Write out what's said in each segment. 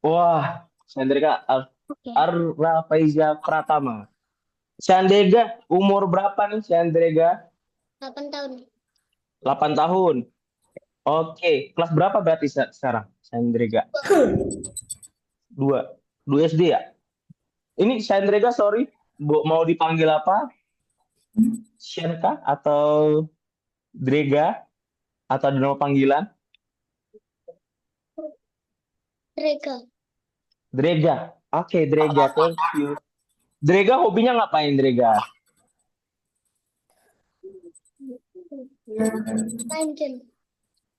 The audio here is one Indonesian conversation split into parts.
Wah, Sandrika Oke. Arra Faiza Pratama. Sandrega, umur berapa nih Sandrega? 8 tahun. 8 tahun. Oke, kelas berapa berarti sekarang Sandrega? Dua. Dua SD ya? Ini Sandrega, sorry. Mau dipanggil apa? Shanka atau Drega? Atau ada nama panggilan? Mereka. Drega. Oke, Drega. Thank you. Drega hobinya ngapain, Drega? Main game.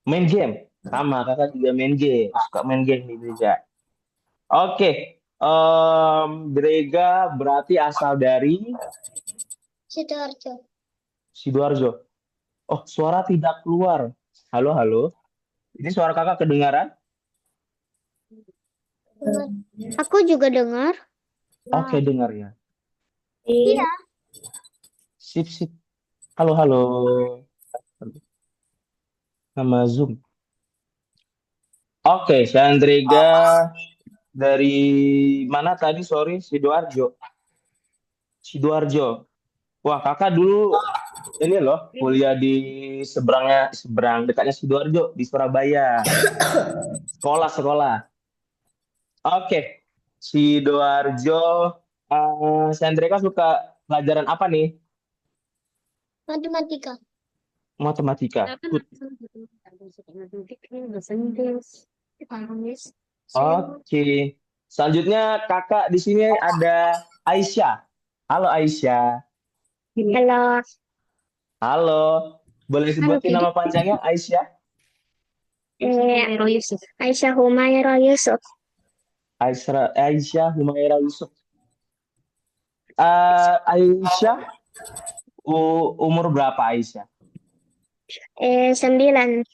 Main game. Sama, kakak juga main game. Suka main game nih, Drega. Oke. Drega berarti asal dari Sidoarjo. Sidoarjo. Oh, suara tidak keluar. Halo, halo. Ini suara kakak kedengaran? Dengar. Aku juga dengar. Oke, dengar ya. Iya. Sip, sip. Halo, halo. Nama Zoom. Oke, Sandrega dari mana tadi? Sorry, Sidoarjo. Sidoarjo. Wah, kakak dulu ini loh kuliah di seberang dekatnya Sidoarjo di Surabaya. Sekolah, sekolah. Oke, Sidoarjo. Sandrega suka pelajaran apa nih? Matematika. Matematika. Kenapa Good. nggak sama gitu? Matematika, bahasa Inggris, Inggris. Oke. Selanjutnya kakak di sini ada Aisyah. Halo Aisyah. Halo. Halo. Boleh Halo, sebutin Kedi. nama panjangnya Aisyah? Yusuf. Aisyah Humaira Yusuf. Aisyah Humaira Yusuf. Aisyah, umur berapa Aisyah? 9. 9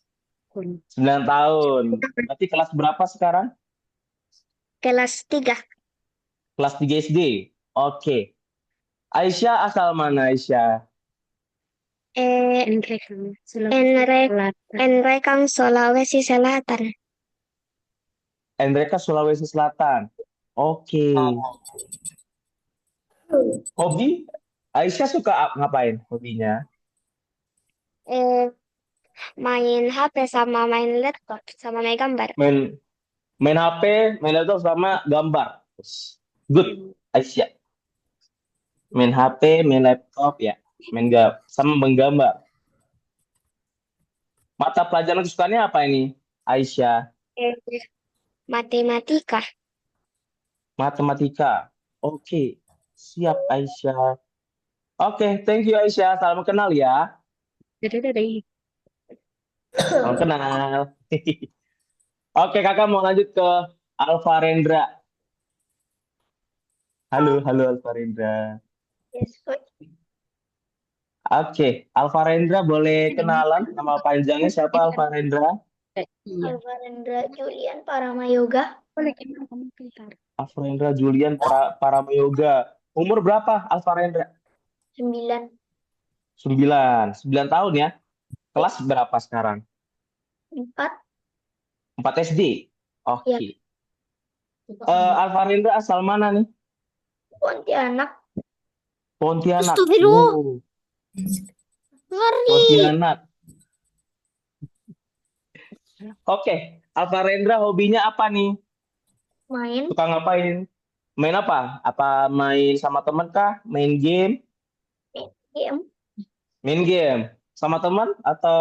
tahun. Berarti kelas berapa sekarang? Kelas 3. Kelas 3 SD. Oke. Aisyah asal mana Aisyah? Enrekang Sulawesi Selatan. Mereka Sulawesi Selatan. Oke. Hobi? Aisyah suka ngapain hobinya? Eh, Main HP sama main laptop sama main gambar. Main main HP, main laptop sama gambar. Good, Aisyah. Main HP, main laptop ya. Sama menggambar. Mata pelajaran kesukaannya apa ini, Aisyah? Eh, Matematika. Matematika. Oke, siap Aisyah. Oke, thank you Aisyah. Salam kenal ya. Jadi. Salam kenal. Oke, kakak mau lanjut ke Alfa Rendra. Halo, halo Alfa Rendra. Yes, Coach. Oke, Alfa Rendra boleh kenalan nama panjangnya siapa Alfa Rendra? Iya. Alvarendra Julian Paramayoga. Boleh gimana kamu pintar. Alfa Rendra Julian Paramayoga. Umur berapa Alfa Rendra? 9. 9. 9 tahun ya. Kelas berapa sekarang? 4. 4 SD. Ya. Oke. Alfa Rendra asal mana nih? Pontianak. Pontianak. Astagfirullah. Wow, Ngeri. Pontianak. Oke, Alfa Rendra hobinya apa nih? Main Suka ngapain? Main apa? Apa main sama temen kah? Main game? game Main game sama teman atau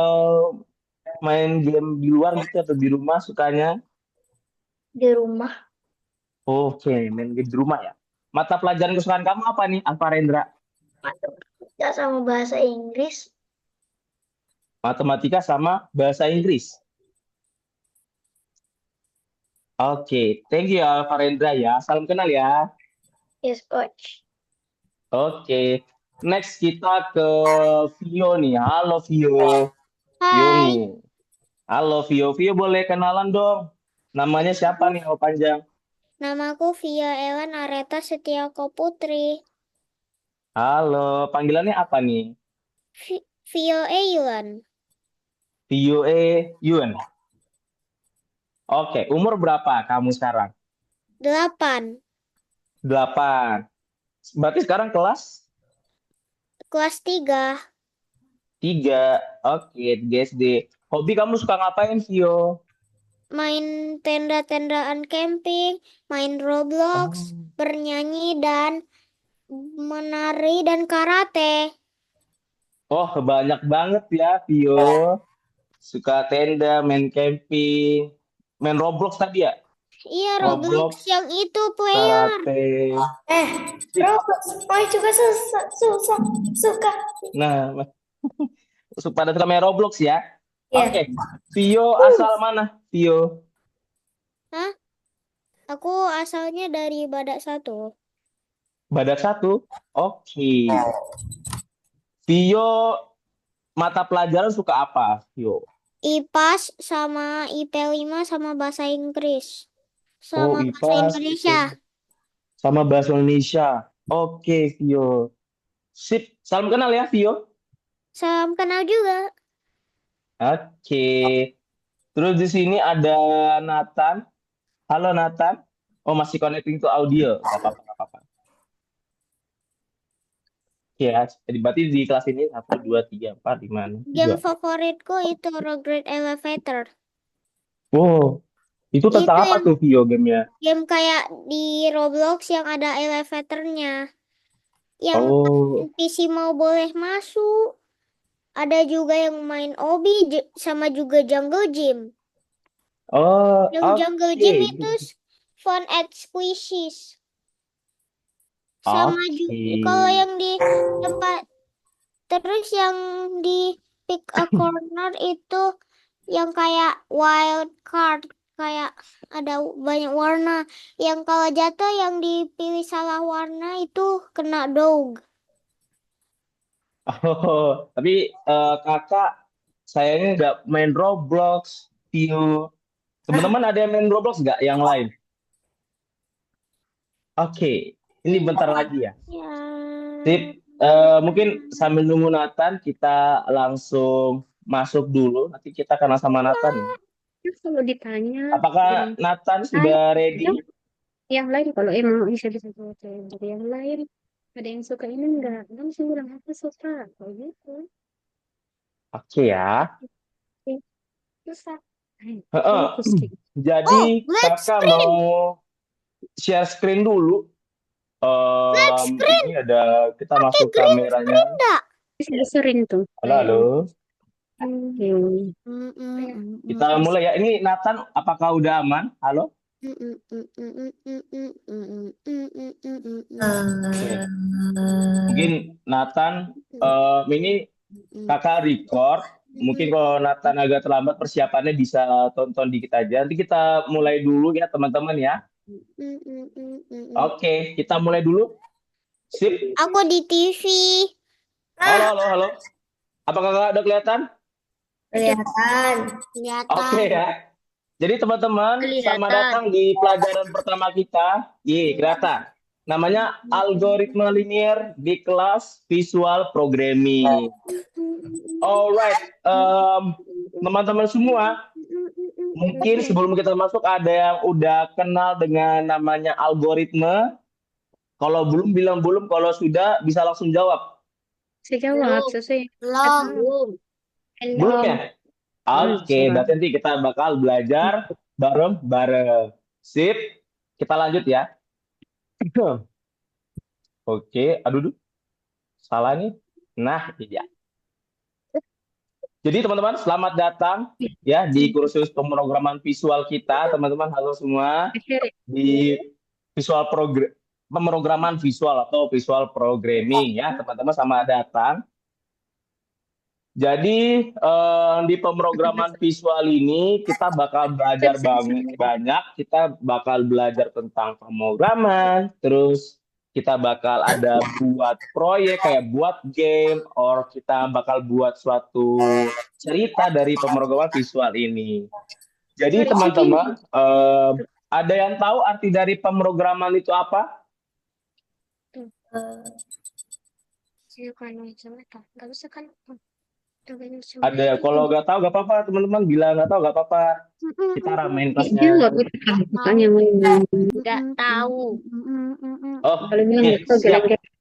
main game di luar gitu atau di rumah sukanya? di rumah. Oke, main game di rumah ya. Mata pelajaran kesukaan kamu apa nih, Alfa Rendra? Matematika sama bahasa Inggris. Matematika sama bahasa Inggris. Oke, thank you Alfa Rendra ya. Salam kenal ya. Yes, Coach. Oke, next kita ke Vio nih. Halo Vio. Vio Hai, nih. Halo Vio. Vio boleh kenalan dong. Namanya siapa aku nih nama panjang? namaku Via Ellen Areta Setiako Putri. Halo, panggilannya apa nih? Vio Eyuan. Vio E Yun. Oke, umur berapa kamu sekarang? 8. 8. Berarti sekarang kelas Kelas 3. 3. Oke, di SD. Hobi kamu suka ngapain, Vio? Main tenda-tendaan camping, main Roblox, Oh, bernyanyi dan menari dan karate. oh, banyak banget ya, Vio. Suka tenda, main camping, main Roblox tadi ya? Iya, Roblox Roblox, yang itu player. karate. Eh, Sip. Roblox, Mai juga suka. Nah, pada suka main Roblox ya? Ya, Oke, Vio asal mana, Vio? Hah? Aku asalnya dari Badak 1. Badak 1. Oke. Vio mata pelajaran suka apa, Vio? IPAS sama IP 5 sama bahasa Inggris. Oh, Sama bahasa IPA, Indonesia. sama bahasa Indonesia. Oke, Vio. Sip, salam kenal ya, Vio. Salam kenal juga. Oke. Terus di sini ada Nathan. Halo Nathan. Oh, masih connecting to audio. Gak apa-apa, gak apa-apa. Oke ya, jadi berarti di kelas ini 1, 2, 3, 4, 5, 6, Game 7. favoritku itu Road Elevator. Oh, itu tentang Itu apa yang tuh Vio gamenya? game kayak di Roblox yang ada elevatornya. Yang Oh, PC mau boleh masuk. Ada juga yang main Obi sama juga Jungle Gym. oh, Yang Jungle Gym oke. itu fun at squishes. Sama Oke. juga kalau yang di tempat terus yang di pick a corner itu yang kayak wild card kayak ada banyak warna. Yang kalau jatuh yang dipilih salah warna itu kena dog. Oh, tapi kakak sayangnya nggak main Roblox, Vio. Teman-teman ada yang main Roblox nggak yang lain? Oke, ini bentar lagi ya. Ya. Sip. Mungkin sambil nunggu Nathan, kita langsung masuk dulu. Nanti kita kenal sama Nathan ya. Terus kalau ditanya yang Apakah Nathan lain, sudah ready? yang lain kalau emang bisa jawab dari yang lain, ada yang suka ini enggak bisa bilang aku suka kalau gitu. Oke ya. Oke, susah. Heeh. Fokus gitu. Jadi Black kakak mau screen. share screen dulu. Black screen. Ini ada kita Pakai masuk green kameranya. screen enggak? Bisa sering tuh Halo, kayak halo. Kita mulai ya. Ini Nathan, apakah udah aman? Halo? Oke. Mungkin Nathan, ini kakak record. Mungkin kalau Nathan agak terlambat persiapannya bisa tonton dikit aja. Nanti kita mulai dulu ya teman-teman ya. Oke, kita mulai dulu. Sip. Aku di TV. Halo, halo, halo. Apakah kakak udah kelihatan? kelihatan. Oke Kelihatan. ya. Jadi teman-teman, selamat Kelihatan. datang di pelajaran pertama kita. Kelihatan. Namanya algoritma linear di kelas visual programming. Alright, teman-teman semua, mungkin sebelum kita masuk ada yang udah kenal dengan namanya algoritma. Kalau belum bilang belum, kalau sudah bisa langsung jawab. Saya jawab Belum. sesuai Belum. Belum ya? Oke, salah. berarti nanti kita bakal belajar bareng-bareng. Sip, kita lanjut ya. Oke, aduh, salah nih. Nah, ini dia. Jadi teman-teman, selamat datang ya di kursus pemrograman visual kita, teman-teman. Halo semua di pemrograman visual atau visual programming ya, teman-teman, sama datang. Jadi di pemrograman visual ini kita bakal belajar banyak. Kita bakal belajar tentang pemrograman, terus kita bakal ada buat proyek kayak buat game, or kita bakal buat suatu cerita dari pemrograman visual ini. Jadi teman-teman, ada yang tahu arti dari pemrograman itu apa? Saya kan nggak bisa kan. Ada, kalau nggak tahu nggak apa-apa, teman-teman bilang nggak tahu nggak apa-apa. Kita ramein Dia kelasnya. jawab itu kan, bukannya main. Nggak tahu. Oh, Kalau bilang oke, nggak tahu, siap. geleng-geleng.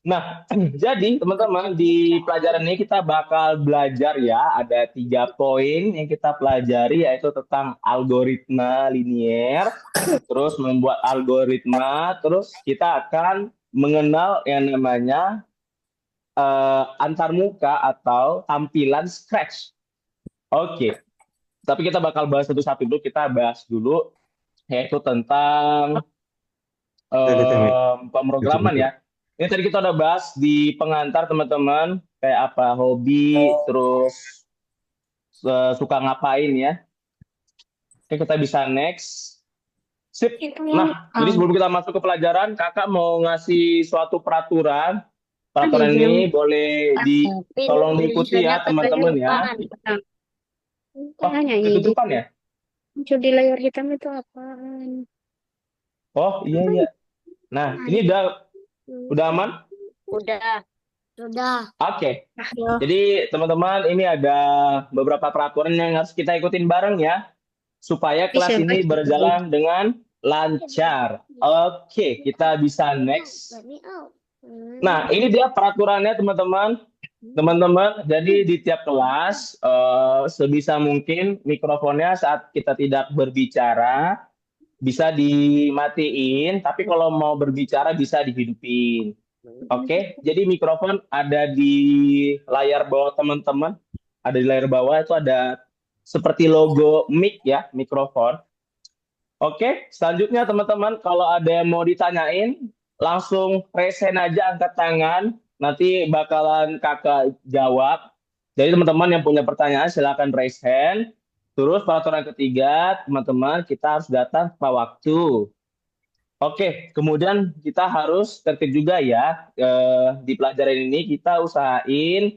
Nah, jadi teman-teman di pelajaran ini kita bakal belajar ya, ada 3 poin yang kita pelajari yaitu tentang algoritma linier, terus membuat algoritma, terus kita akan mengenal yang namanya antarmuka atau tampilan Scratch. Oke, tapi kita bakal bahas satu-satu dulu. Kita bahas dulu yaitu tentang pemrograman ya. Ini tadi kita udah bahas di pengantar teman-teman kayak apa hobi, terus suka ngapain ya. Oke, kita bisa next. Sip. Nah, jadi sebelum kita masuk ke pelajaran, kakak mau ngasih suatu peraturan. Peraturan ini boleh tolong diikuti ya teman-teman ya. Oh, Tanya ini, ketutupan ya? muncul di layar hitam itu apaan? Oh, iya iya. Nah, ini udah aman? Udah. Oke. Jadi teman-teman ini ada beberapa peraturan yang harus kita ikutin bareng ya supaya kelas ini berjalan dengan lancar. Oke, kita bisa next. Nah, ini dia peraturannya teman-teman. Teman-teman, jadi di tiap kelas sebisa mungkin mikrofonnya saat kita tidak berbicara bisa dimatiin, tapi kalau mau berbicara bisa dihidupin. Oke, jadi mikrofon ada di layar bawah teman-teman. Ada di layar bawah itu ada seperti logo mic ya, mikrofon. Oke, selanjutnya teman-teman kalau ada yang mau ditanyain, langsung raise hand aja, angkat tangan. Nanti bakalan kakak jawab. Jadi teman-teman yang punya pertanyaan silakan raise hand. Terus peraturan ketiga, teman-teman kita harus datang tepat waktu. Oke, kemudian kita harus tertib juga ya. Di pelajaran ini kita usahain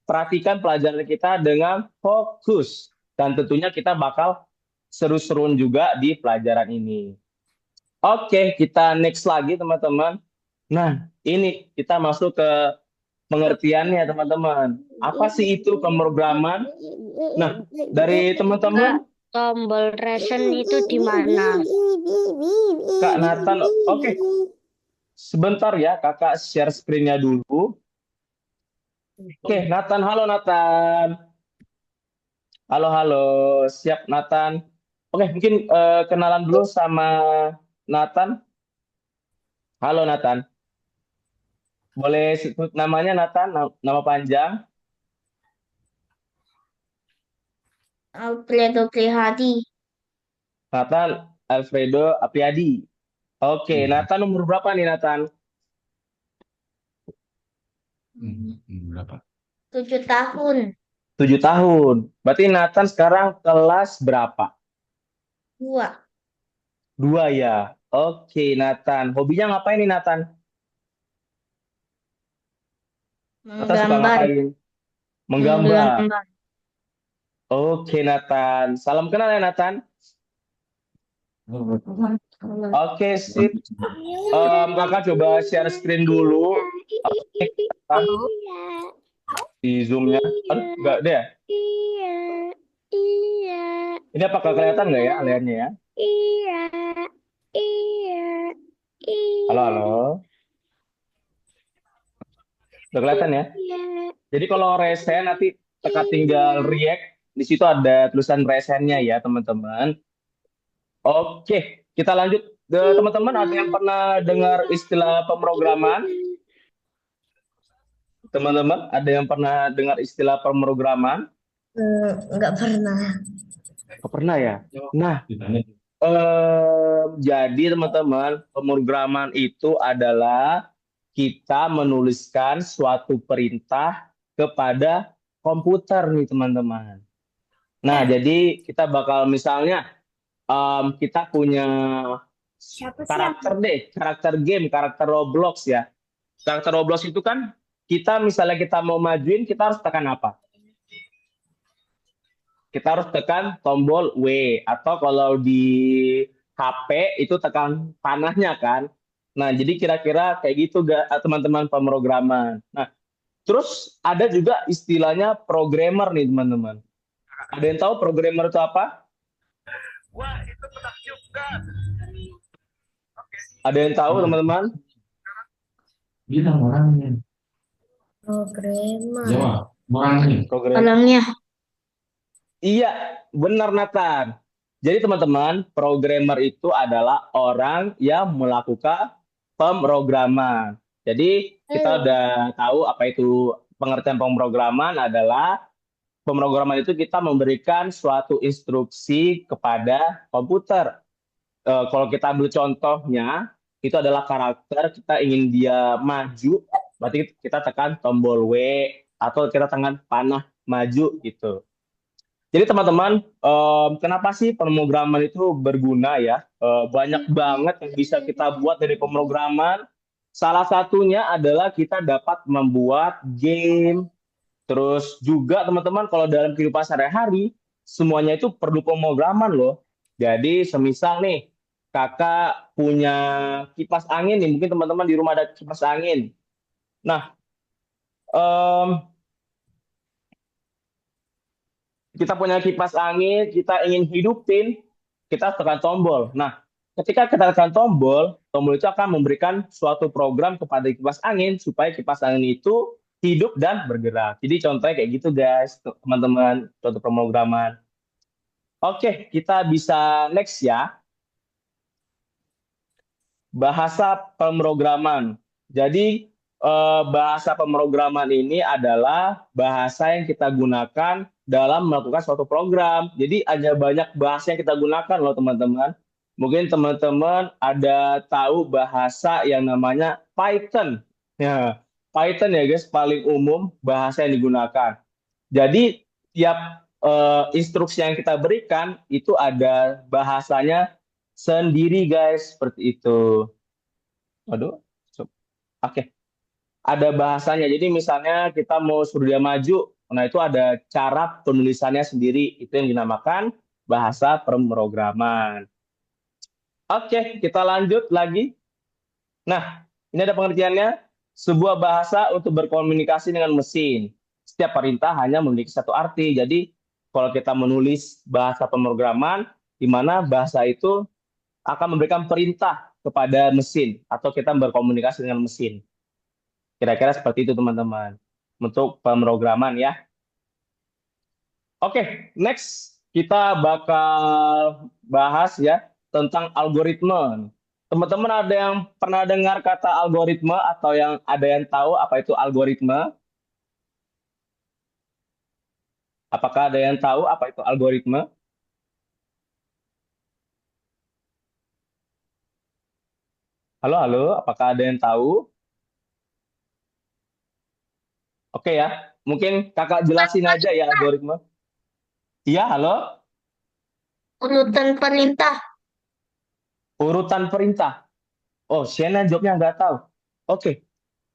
perhatikan pelajaran kita dengan fokus. Dan tentunya kita bakal seru-seruan juga di pelajaran ini. Oke, kita next lagi teman-teman. Nah, ini kita masuk ke pengertiannya teman-teman. Apa sih itu pemrograman? Nah, dari teman-teman, Tombol reset itu di mana? Kak Nathan, oke. Sebentar ya, kakak share screen-nya dulu. Oke, Nathan, halo Nathan. Halo, siap Nathan. Oke, mungkin kenalan dulu sama Nathan. Halo Nathan. Boleh sebut namanya Nathan, nama panjang? Alfredo Prihadi. Nathan Alfredo Apriadi. Oke, Nathan umur berapa nih Nathan? Berapa? 7 tahun. 7 tahun. Berarti Nathan sekarang kelas berapa? 2. 2 ya. Oke, Nathan. Hobinya ngapain nih Nathan? Nathan suka Menggambar. ngapain? Menggambar. Oke, Nathan. Salam kenal ya Nathan. Oke, sip. Kakak coba share screen dulu. Di Zoom-nya. Aduh, enggak deh ya? Iya. Ini apakah kelihatan nggak ya layarnya ya? Iya. Halo. Udah kelihatan ya? Jadi kalau resen nanti tekan tinggal react. Di situ ada tulisan resennya ya, teman-teman. Oke, kita lanjut. Teman-teman, ada yang pernah dengar istilah pemrograman? Teman-teman, ada yang pernah dengar istilah pemrograman? Enggak pernah. Nggak pernah ya? Nah, jadi teman-teman, pemrograman itu adalah kita menuliskan suatu perintah kepada komputer nih teman-teman. Nah, jadi kita bakal misalnya kita punya karakter game, karakter Roblox ya. Karakter Roblox itu kan kita misalnya kita mau majuin, kita harus tekan apa? Kita harus tekan tombol W atau kalau di HP itu tekan panahnya kan. Nah, jadi kira-kira kayak gitu teman-teman pemrograman. Nah, terus ada juga istilahnya programmer nih teman-teman. Ada yang tahu programmer itu apa? Ada yang tahu teman-teman? Bilang orangnya. Programmer. Jawab. Orangnya. Programmer. Orangnya. Iya, benar Nathan. Jadi teman-teman, programmer itu adalah orang yang melakukan pemrograman. Jadi kita udah tahu apa itu pengertian pemrograman adalah pemrograman itu kita memberikan suatu instruksi kepada komputer. Kalau kita ambil contohnya, itu adalah karakter kita ingin dia maju, berarti kita tekan tombol W atau kita tekan panah maju gitu. Jadi teman-teman, kenapa sih pemrograman itu berguna ya? Banyak banget yang bisa kita buat dari pemrograman. Salah satunya adalah kita dapat membuat game. Terus juga teman-teman kalau dalam kehidupan sehari-hari, semuanya itu perlu pemrograman loh. Jadi semisal nih, kakak punya kipas angin nih, mungkin teman-teman di rumah ada kipas angin. Nah, em, kita punya kipas angin, kita ingin hidupin, kita tekan tombol. Nah, ketika kita tekan tombol, tombol itu akan memberikan suatu program kepada kipas angin supaya kipas angin itu hidup dan bergerak. Jadi contohnya kayak gitu guys, teman-teman, contoh pemrograman. Oke, kita bisa next ya. Bahasa pemrograman. Jadi bahasa pemrograman ini adalah bahasa yang kita gunakan dalam melakukan suatu program. Jadi ada banyak bahasa yang kita gunakan loh teman-teman. Mungkin teman-teman ada tahu bahasa yang namanya Python. Ya, Python ya guys, paling umum bahasa yang digunakan. Jadi tiap instruksi yang kita berikan itu ada bahasanya sendiri guys, seperti itu. Waduh, oke. Ada bahasanya. Jadi misalnya kita mau suruh dia maju, nah itu ada cara penulisannya sendiri. Itu yang dinamakan bahasa pemrograman. Oke, kita lanjut lagi. Nah, ini ada pengertiannya. Sebuah bahasa untuk berkomunikasi dengan mesin. Setiap perintah hanya memiliki satu arti. Jadi, kalau kita menulis bahasa pemrograman, di mana bahasa itu akan memberikan perintah kepada mesin atau kita berkomunikasi dengan mesin. Kira-kira seperti itu teman-teman untuk pemrograman ya. Oke, next kita bakal bahas ya tentang algoritma. Teman-teman ada yang pernah dengar kata algoritma atau yang ada yang tahu apa itu algoritma? Apakah ada yang tahu apa itu algoritma? Halo, halo, apakah ada yang tahu? Oke ya, mungkin kakak jelasin aja ya algoritma. Iya, halo, Urutan perintah. urutan perintah. Oh, Shena jawabnya nggak tahu. Oke,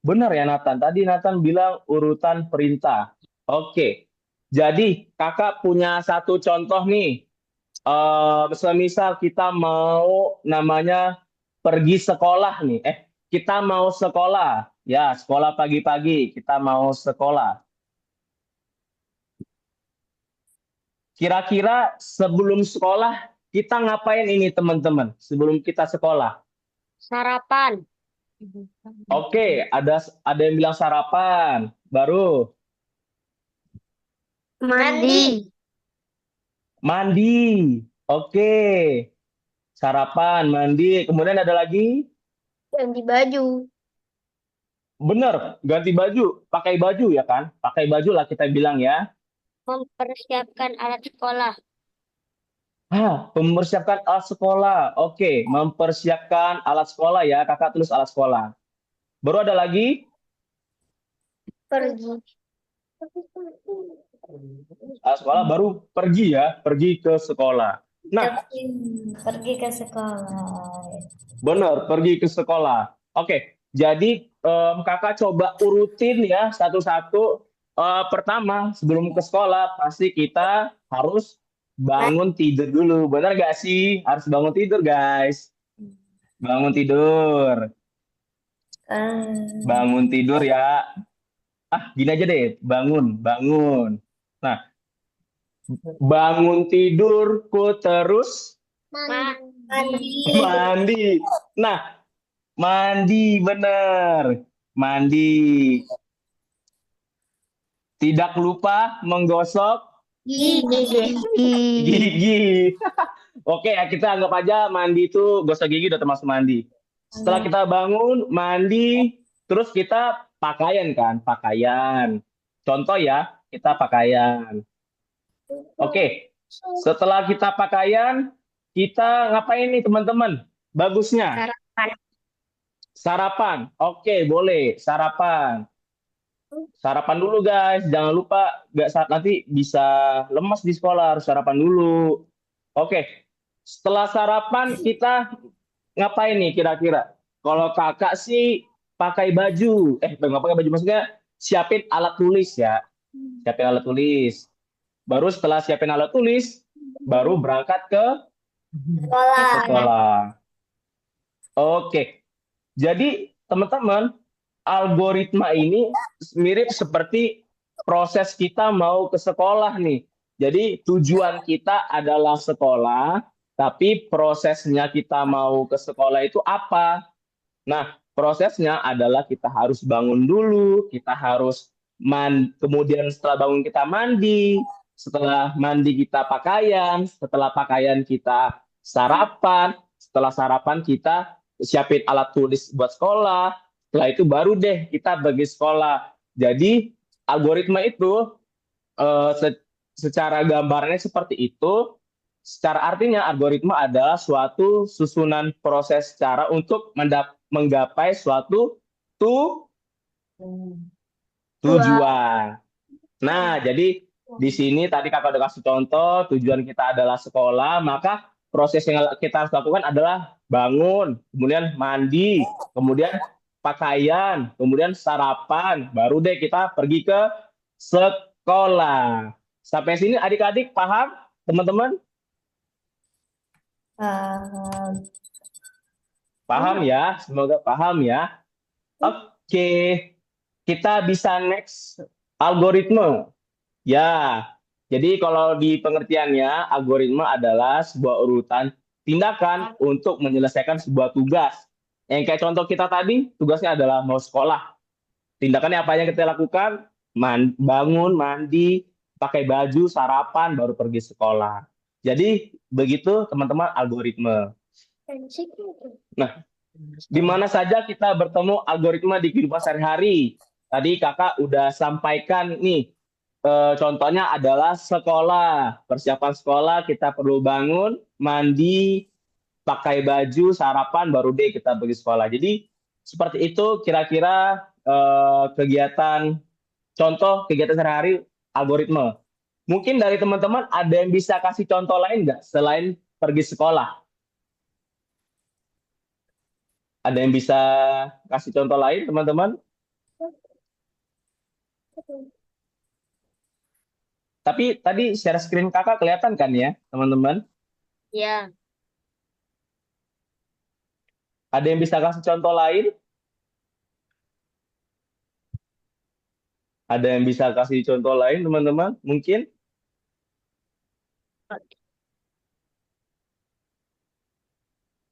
benar ya Nathan. Tadi Nathan bilang urutan perintah. Oke, jadi kakak punya satu contoh nih. Semisal kita mau namanya pergi sekolah nih. Kita mau sekolah. Ya, sekolah pagi-pagi. Kita mau sekolah. Kira-kira sebelum sekolah kita ngapain ini teman-teman? Sebelum kita sekolah. Sarapan. Oke, ada yang bilang sarapan. Baru Mandi. mandi. Oke. Sarapan, mandi. Kemudian ada lagi? Ganti baju. Bener, ganti baju. Pakai baju ya kan? Pakai baju lah kita bilang ya. Mempersiapkan alat sekolah. Mempersiapkan alat sekolah. Oke, mempersiapkan alat sekolah ya. Kakak tulis alat sekolah. Baru ada lagi? Pergi. Alat sekolah baru pergi ya. Pergi ke sekolah. Nah, Pergi ke sekolah. benar, pergi ke sekolah. Oke, jadi kakak coba urutin ya satu-satu. Pertama, sebelum ke sekolah, pasti kita harus bangun tidur dulu. Benar gak sih? Harus bangun tidur, guys. Bangun tidur. Bangun tidur ya. Gini aja deh, bangun. Nah, bangun tidurku terus Mandi. mandi. Nah, mandi bener. Mandi. Tidak lupa menggosok Gigi. gigi. Oke, ya kita anggap aja mandi itu gosok gigi udah termasuk mandi. Setelah kita bangun, mandi, terus kita pakaian kan, pakaian. Contoh ya, kita pakaian. Oke, setelah kita pakaian, kita ngapain nih teman-teman? Bagusnya Sarapan. sarapan. Oke, boleh sarapan. Sarapan dulu guys, jangan lupa nggak saat nanti bisa lemas di sekolah, harus sarapan dulu. Oke, setelah sarapan kita ngapain nih kira-kira? Kalau kakak sih pakai baju, nggak pakai baju maksudnya siapin alat tulis ya, siapin alat tulis. Baru setelah siapin alat tulis, baru berangkat ke Sekolah. sekolah. Oke, jadi teman-teman, algoritma ini mirip seperti proses kita mau ke sekolah nih. Jadi tujuan kita adalah sekolah, tapi prosesnya kita mau ke sekolah itu apa? Nah, prosesnya adalah kita harus bangun dulu, kita harus kemudian setelah bangun kita mandi, setelah mandi kita pakaian, setelah pakaian kita sarapan, setelah sarapan kita siapin alat tulis buat sekolah, setelah itu baru deh kita pergi sekolah. Jadi algoritma itu secara gambarnya seperti itu. Secara artinya algoritma adalah suatu susunan proses cara untuk menggapai suatu tujuan. Nah, jadi di sini tadi kakak udah kasih contoh, tujuan kita adalah sekolah, maka proses yang kita harus lakukan adalah bangun, kemudian mandi, kemudian pakaian, kemudian sarapan, baru deh kita pergi ke sekolah. Sampai sini adik-adik paham, teman-teman? Paham ya? Semoga paham ya. Oke, kita bisa next algoritma. Ya, jadi kalau di pengertiannya, algoritma adalah sebuah urutan tindakan untuk menyelesaikan sebuah tugas. Yang kayak contoh kita tadi, tugasnya adalah mau sekolah. Tindakannya apa yang kita lakukan? Bangun, mandi, pakai baju, sarapan, baru pergi sekolah. Jadi begitu teman-teman algoritma. Nah, di mana saja kita bertemu algoritma di kehidupan sehari-hari. Tadi kakak udah sampaikan nih, contohnya adalah sekolah. Persiapan sekolah kita perlu bangun, mandi, pakai baju, sarapan, baru deh kita pergi sekolah. Jadi seperti itu kira-kira contoh kegiatan sehari-hari algoritma. Mungkin dari teman-teman ada yang bisa kasih contoh lain nggak selain pergi sekolah? Ada yang bisa kasih contoh lain, teman-teman? Tapi tadi share screen kakak kelihatan kan ya, teman-teman? Ya. Ada yang bisa kasih contoh lain? Ada yang bisa kasih contoh lain, teman-teman? Mungkin?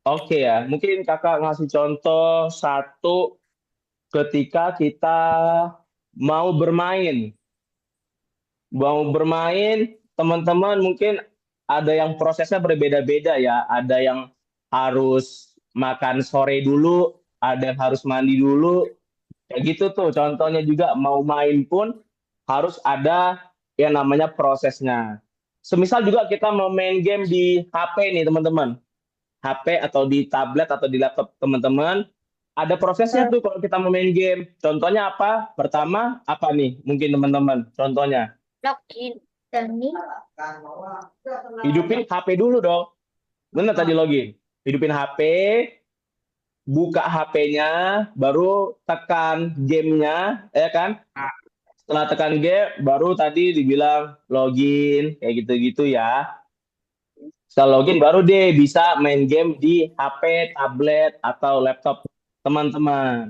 Oke ya, mungkin kakak ngasih contoh satu ketika kita mau bermain. Mau bermain, teman-teman mungkin ada yang prosesnya berbeda-beda ya. Ada yang harus makan sore dulu, ada yang harus mandi dulu. Kayak gitu tuh, contohnya juga mau main pun harus ada yang namanya prosesnya. Semisal juga kita mau main game di HP nih teman-teman. HP atau di tablet atau di laptop teman-teman. Ada prosesnya tuh kalau kita mau main game. Contohnya apa? Pertama, apa nih? Mungkin teman-teman, contohnya. Login. Dani. Hidupin HP dulu dong. Benar tadi login. Hidupin HP, buka HP-nya, baru tekan gamenya, ya kan? Setelah tekan game, baru tadi dibilang login, kayak gitu-gitu ya. Setelah login, baru deh bisa main game di HP, tablet, atau laptop teman-teman.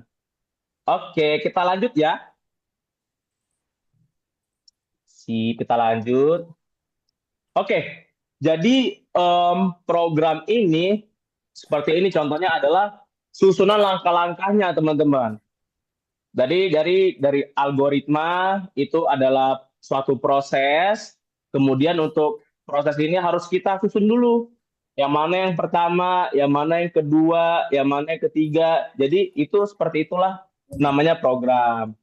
Oke, kita lanjut ya. Kita lanjut. Oke, jadi program ini seperti ini contohnya adalah susunan langkah-langkahnya teman-teman. Dari algoritma itu adalah suatu proses, kemudian untuk proses ini harus kita susun dulu. Yang mana yang pertama, yang mana yang kedua, yang mana yang ketiga. Jadi itu seperti itulah namanya program.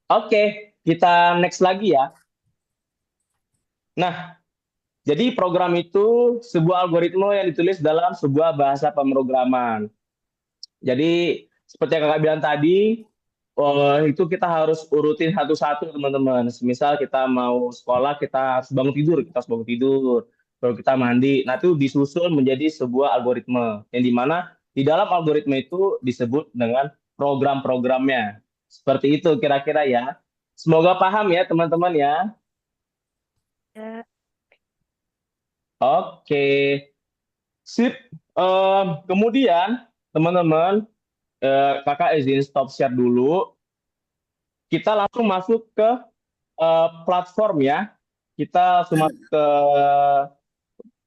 Oke, kita next lagi ya. Nah, jadi program itu sebuah algoritma yang ditulis dalam sebuah bahasa pemrograman. Jadi seperti yang kakak bilang tadi, itu kita harus urutin satu-satu teman-teman. Misal kita mau sekolah, kita harus bangun tidur, kita harus bangun tidur. Baru kita mandi. Nah itu disusun menjadi sebuah algoritma. Yang dimana di dalam algoritma itu disebut dengan program-programnya. Seperti itu kira-kira ya. Semoga paham ya teman-teman ya. Ya. Oke, sip. Kemudian teman-teman, kakak izin stop share dulu. Kita langsung masuk ke platform ya. Kita langsung masuk ke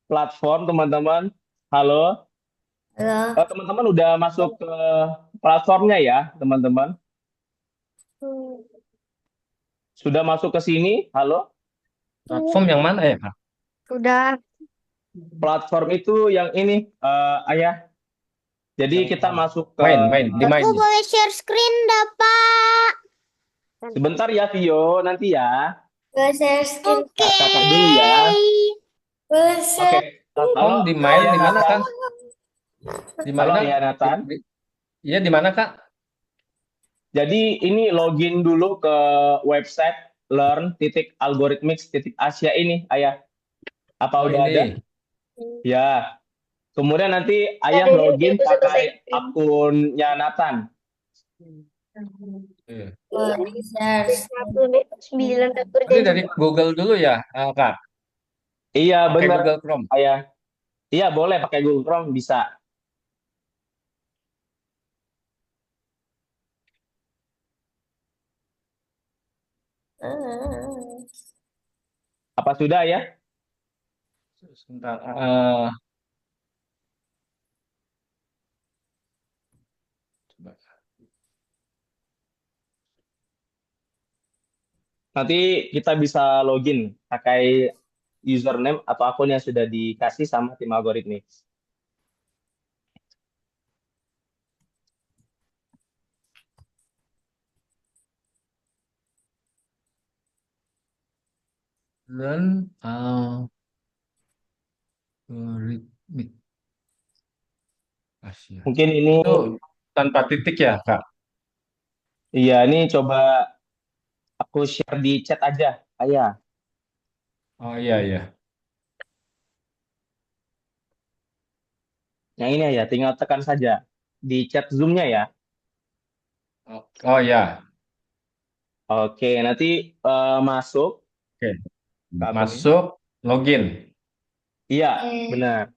platform teman-teman. Halo, Halo. teman-teman udah masuk ke platformnya ya teman-teman. Sudah masuk ke sini? Halo. Platform yang mana ya, Kak? Udah. Platform itu yang ini, ayah. Jadi Yang kita masuk ke main di main. Aku boleh share screen dah, Pak. sebentar ya Vio, nanti ya. Gue share screen. Oke. Kakak dulu ya. Gue Oke. share. Platform Halo, di main Ayah di mana, Nathan. Kak? Di Halo mana? Ayah Nathan. Iya, di mana, Kak? Jadi ini login dulu ke website learn.algorithmics.asia ini, Ayah. Apa Oh, udah ada? ini. Ya. Kemudian nanti Ayah Ada login aku suka pakai screen. akunnya Nathan. Iya. Oh, share. 9 dapur Nanti dari Google dulu ya, Kak. Iya, Pakai bener, Google Chrome. Ayah. Iya, boleh pakai Google Chrome, bisa. Apa sudah ya? Sebentar. Coba. Nanti kita bisa login pakai username atau akun yang sudah dikasih sama tim algoritmik. Learn algoritmik Asia. Mungkin ini, Itu tanpa titik ya, Kak? iya, ini coba aku share di chat aja, Ayah. Oh iya iya. Yang ini ya, tinggal tekan saja di chat Zoom-nya ya. Oh ya. Oke, nanti masuk Oke. ke akun ini. Masuk login. Iya, benar.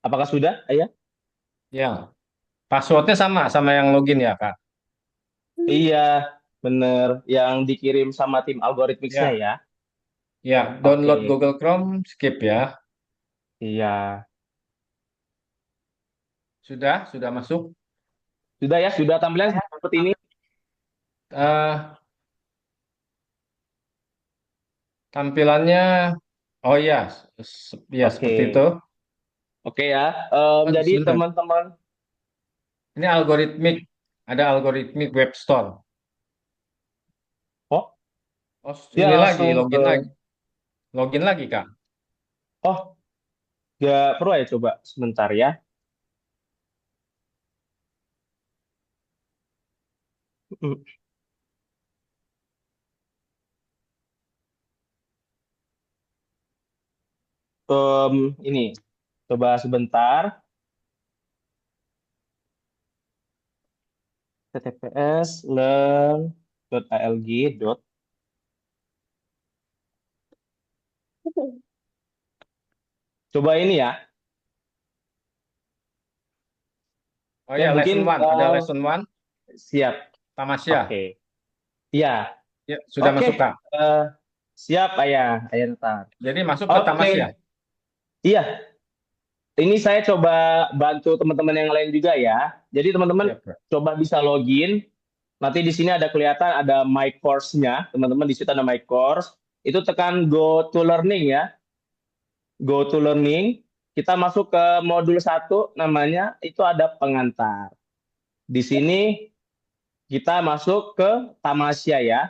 Apakah sudah, Ayah? Ya. Passwordnya sama yang login ya, Kak? Iya, benar. Yang dikirim sama tim algoritmiknya Ya. ya. Ya, download Oke, Google Chrome, skip ya. iya. Sudah masuk. Sudah ya, sudah tampilan seperti ini. Eh, Tampilannya, oh ya, ya Oke, seperti itu. oke ya. Jadi Sebentar. teman-teman, Ini ada algoritmik web store. oh, Oh, dia ini lagi, langsung ke, login lagi, Kak. oh, nggak perlu ya, coba sebentar ya. Mm, ini, coba sebentar. https learn.alg. Coba ini ya. Oh Ya ya, mungkin lesson 1. Ada lesson 1, siap. Tamasya. Oke. Iya. Ya, sudah Oke. masuk, Kak. Siap ayah. Ayah ntar. Jadi masuk ke Oke. Tamasya. Iya. Ini saya coba bantu teman-teman yang lain juga ya. Jadi teman-teman Ya, Bro. coba bisa login. Nanti di sini ada kelihatan ada My Course-nya. Teman-teman di situ ada My Course. Itu tekan Go to Learning ya. Go to Learning. Kita masuk ke modul 1 namanya itu ada pengantar. Di sini kita masuk ke Tamasya ya.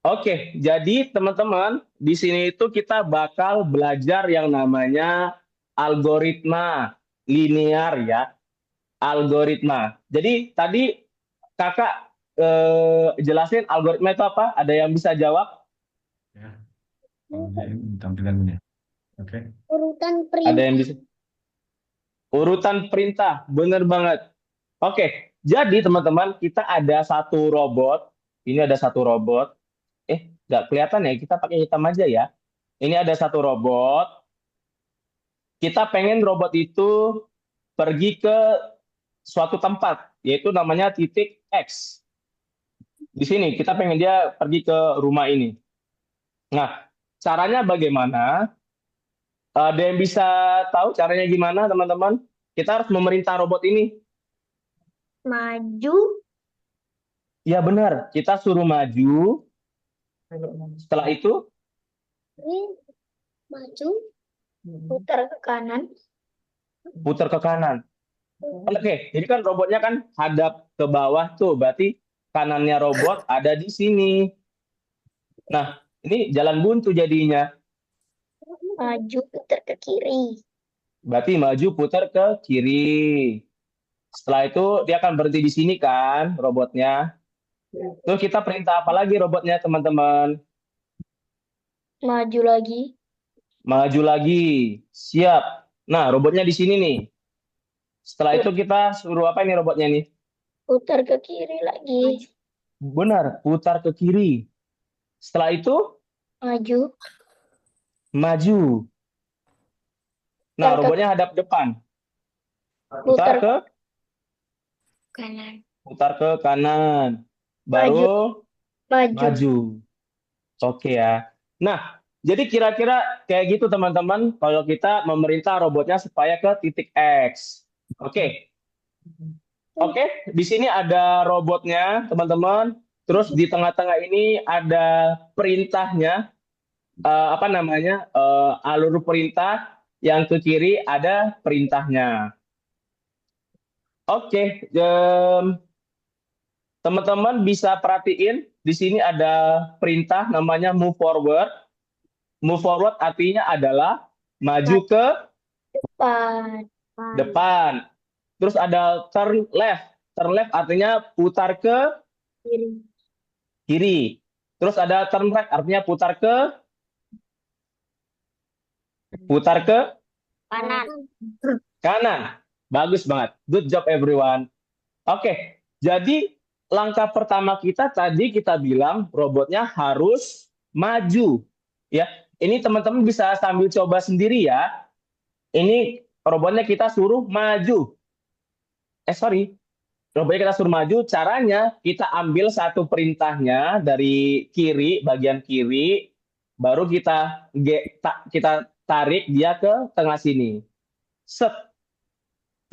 Oke, jadi teman-teman di sini itu kita bakal belajar yang namanya algoritma linear ya. Algoritma. Jadi tadi kakak jelasin algoritma itu apa? Ada yang bisa jawab? Ya. Tampilannya. Oke. Urutan Ada yang perintah. bisa? Urutan perintah, bener banget. Oke, jadi teman-teman kita ada satu robot. Ini ada satu robot. Nggak kelihatan ya, kita pakai hitam aja ya. Ini ada satu robot. Kita pengen robot itu pergi ke suatu tempat, yaitu namanya titik X. Di sini kita pengen dia pergi ke rumah ini. Nah, caranya bagaimana? Ada yang bisa tahu caranya gimana, teman-teman? Kita harus memerintah robot ini. Maju. Ya benar, kita suruh maju. Setelah itu, Maju. Putar ke kanan. putar ke kanan. Oke, jadi kan robotnya kan hadap ke bawah tuh, berarti kanannya robot ada di sini. Nah, ini jalan buntu jadinya. Maju putar ke kiri. Berarti maju putar ke kiri. Setelah itu dia akan berhenti di sini kan, robotnya. Terus kita perintah apa lagi robotnya, teman-teman? Maju lagi. Maju lagi. Siap. Nah, robotnya di sini nih. Setelah itu kita suruh apa ini robotnya nih? Putar ke kiri lagi. Benar, putar ke kiri. Setelah itu Maju. maju. Nah, Putar ke robotnya hadap depan. Putar Putar ke kanan. putar ke kanan. Baru Maju. maju. Oke ya. Nah, jadi kira-kira kayak gitu teman-teman kalau kita memerintah robotnya supaya ke titik X. Oke. Oke, di sini ada robotnya, teman-teman. Terus di tengah-tengah ini ada perintahnya, apa namanya, alur perintah. Yang ke kiri ada perintahnya. Oke, teman-teman bisa perhatiin di sini ada perintah namanya move forward. Move forward artinya adalah maju ke Depan. depan. Terus ada turn left. Turn left artinya putar ke Kiri. kiri. Terus ada turn right artinya putar ke Kanan. kanan. Bagus banget. Good job everyone. Oke. Jadi langkah pertama kita tadi kita bilang robotnya harus maju. Ya. Ini teman-teman bisa sambil coba sendiri ya. Ini robotnya kita suruh maju. Sorry. Robotnya kita suruh maju, caranya kita ambil satu perintahnya dari kiri, bagian kiri, baru kita tarik dia ke tengah sini. Set.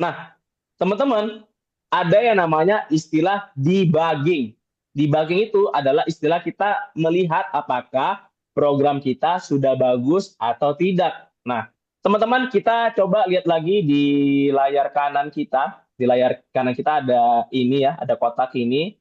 Nah, teman-teman, ada yang namanya istilah debugging. Debugging itu adalah istilah kita melihat apakah program kita sudah bagus atau tidak. Nah, teman-teman, kita coba lihat lagi di layar kanan kita. Di layar kanan kita ada ini ya, ada kotak ini.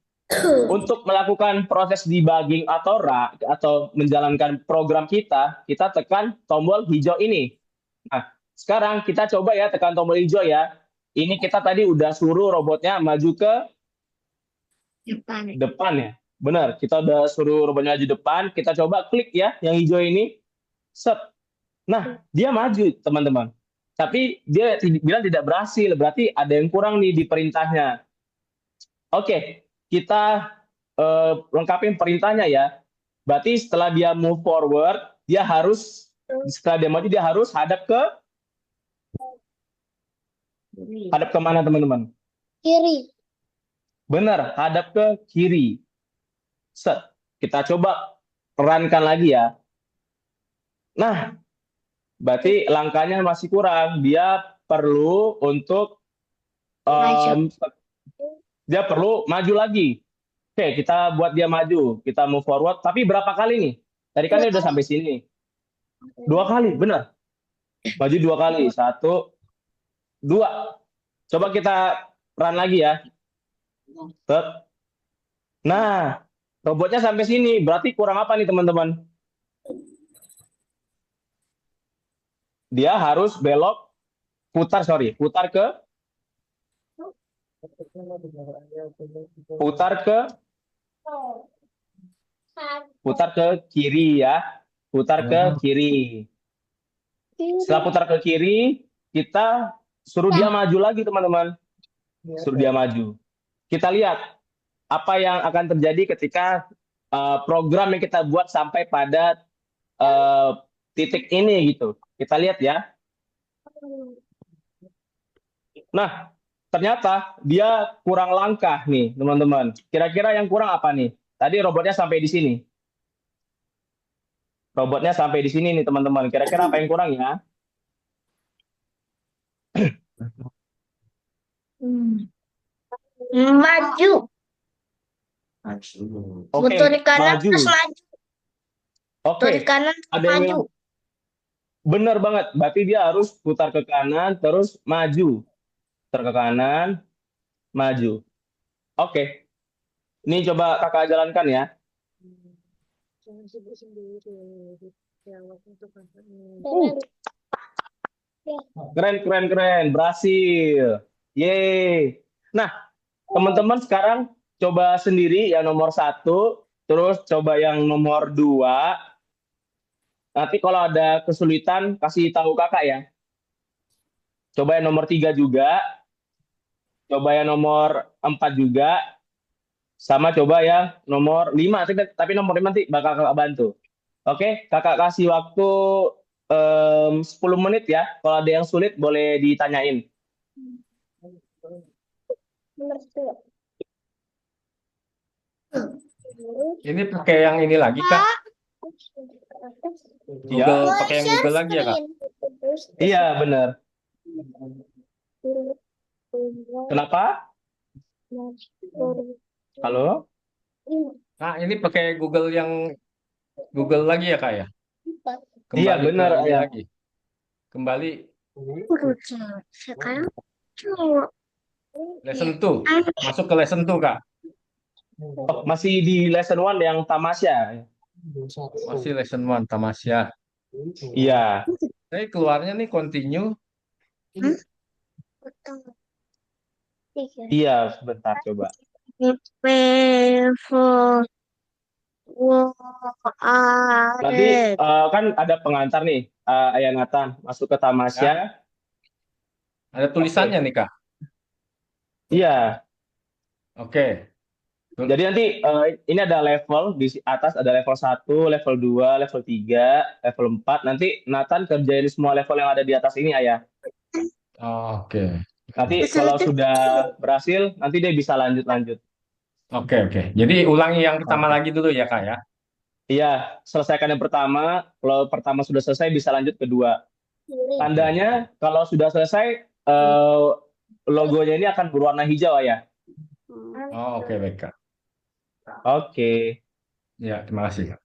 Untuk melakukan proses debugging atau menjalankan program kita tekan tombol hijau ini. Nah, sekarang kita coba ya tekan tombol hijau ya. Ini kita tadi udah suruh robotnya maju ke depan ya. Benar, kita udah suruh robotnya maju depan. Kita coba klik ya yang hijau ini. Set. Nah, dia maju, teman-teman. Tapi dia bilang tidak berhasil, berarti ada yang kurang nih di perintahnya. Oke, kita lengkapin perintahnya ya. Berarti setelah dia move forward, dia harus setelah dia maju dia harus hadap ke mana teman-teman? Kiri. Benar, hadap ke kiri. Set. Kita coba perankan lagi ya. Nah, berarti langkahnya masih kurang. Dia perlu untuk Maju. dia perlu maju lagi. Oke, kita buat dia maju. Kita move forward. Tapi berapa kali nih? Tadi kan dia udah sampai sini. 2 kali, benar. Maju 2 kali. 1, 2. Coba kita run lagi ya. Set. Nah, robotnya sampai sini. Berarti kurang apa nih teman-teman? Dia harus belok, putar ke kiri ya. Putar ke kiri. Setelah putar ke kiri, kita suruh dia maju lagi teman-teman. Suruh dia maju. Kita lihat apa yang akan terjadi ketika program yang kita buat sampai pada titik ini gitu. Kita lihat ya. Nah, ternyata dia kurang langkah nih, teman-teman. Kira-kira yang kurang apa nih? Tadi robotnya sampai di sini. Robotnya sampai di sini nih, teman-teman. Kira-kira apa yang kurang ya? Maju. Oke, Putar di kanan maju. terus maju. Oke, Putar di kanan terus ada yang maju. bilang, benar banget. Berarti dia harus putar ke kanan, terus maju. Putar ke kanan, maju. Oke, ini coba kakak jalankan ya. Jangan sibuk sendiri. Jawab untuk kakaknya. Keren. Berhasil. Yeay. Nah, teman-teman sekarang coba sendiri yang nomor 1, terus coba yang nomor 2. Nanti kalau ada kesulitan, kasih tahu kakak ya. Coba yang nomor 3 juga. Coba yang nomor 4 juga. Sama coba yang nomor 5. Tapi nomor 5 nanti bakal kakak bantu. Oke, kakak kasih waktu 10 menit ya. Kalau ada yang sulit, boleh ditanyain. Ini pakai yang ini lagi, Kak? Ya, Pakai yang Google lagi ya, Kak? iya benar. Kenapa? Halo? Nah, ini pakai Google lagi ya, Kak ya? Iya, Kembali benar, ke ini ya. lagi. Kembali Sekarang lesson 2. Masuk ke lesson 2, Kak. Oh, masih di lesson 1 yang tamasya. Masih lesson 1 tamasya. Iya. Saya keluarnya nih continue. Iya, sebentar coba. Nanti kan ada pengantar nih, Ayah Nathan masuk ke tamasya. Ada tulisannya nih, Kak. Iya. Oke. Jadi nanti ini ada level di atas, ada level 1, level 2, level 3, level 4. Nanti Nathan kerjain semua level yang ada di atas ini, Ayah. Oke. Nanti kalau sudah berhasil, nanti dia bisa lanjut. Oke. Jadi ulangi yang pertama lagi dulu ya, Kak ya. Iya, selesaikan yang pertama. Kalau pertama sudah selesai, bisa lanjut kedua. Tandanya kalau sudah selesai, logonya ini akan berwarna hijau, Ayah. Oke, baik, Kak. Oke. Ya, terima kasih, Kak.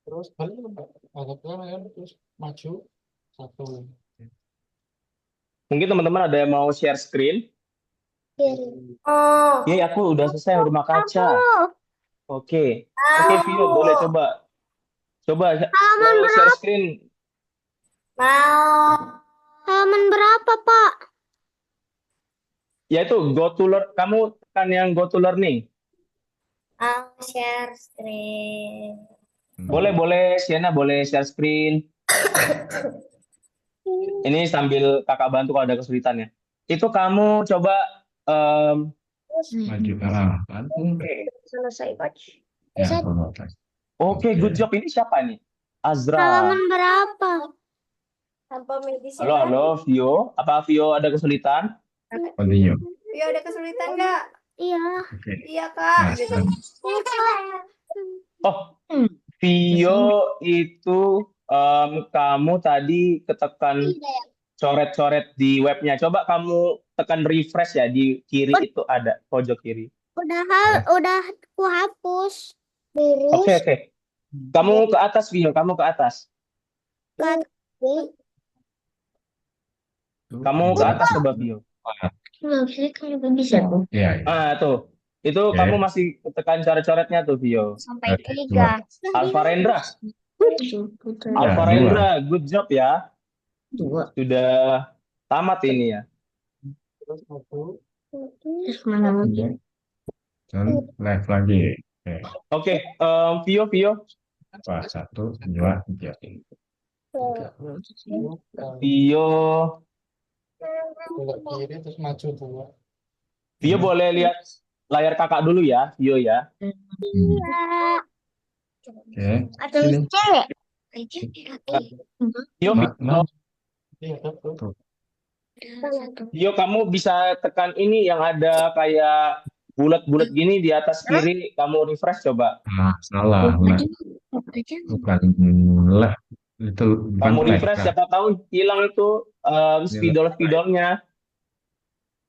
Terus balik agak kanan, terus maju 1. Mungkin teman-teman ada yang mau share screen? Oh, Iya, aku udah selesai rumah kaca. Oke, Vio, boleh coba. Coba share screen. mau. halaman berapa, Pak? Yaitu go to learn. Kamu tekan yang go to learning. Mau share screen. Boleh, Sienna boleh share screen. Ini sambil kakak bantu kalau ada kesulitannya. Itu kamu coba Maju. Bantu. Selesai, Coach. Ya, promote. oke, good job. Ini siapa nih? Azra. Halaman berapa? Tanpa medis Halo, halo, Vio. Apa Vio ada kesulitan? Continue. Ya ada kesulitan nggak? Iya. Oke. Iya, Kak. Nah, sekarang. Oh, Vio itu kamu tadi ketekan coret-coret di webnya. Coba kamu tekan refresh ya di kiri itu ada pojok kiri. Udah aku hapus. Oke, oke. Kamu ke atas, Vio. Kamu ke atas. Kamu ke atas coba, Vio. bisa tuh. Ya, ya. Ah, tuh. Itu Oke. kamu masih tekan coret-coretnya tuh, Vio. Sampai Oke, 3. Alvarendra. Ya, Alvarendra, good job ya. 2. Sudah tamat ini ya. Terus satu. Terus mana lagi? Dan live lagi. Oke. Oke, Vio. Apa? 1, 2, 3. Vio. Belok kiri terus maju 2. Vio boleh lihat layar kakak dulu ya, Vio ya. Oke. Atau Sini. cewek? Vio, Ma- Iya, betul. Vio, kamu bisa tekan ini yang ada kayak bulat-bulat gini di atas kiri, kamu refresh coba. salah. Lah. Bukan lah. Itu bukan Kamu live, refresh, Kak. siapa tahu hilang itu spidol-spidolnya.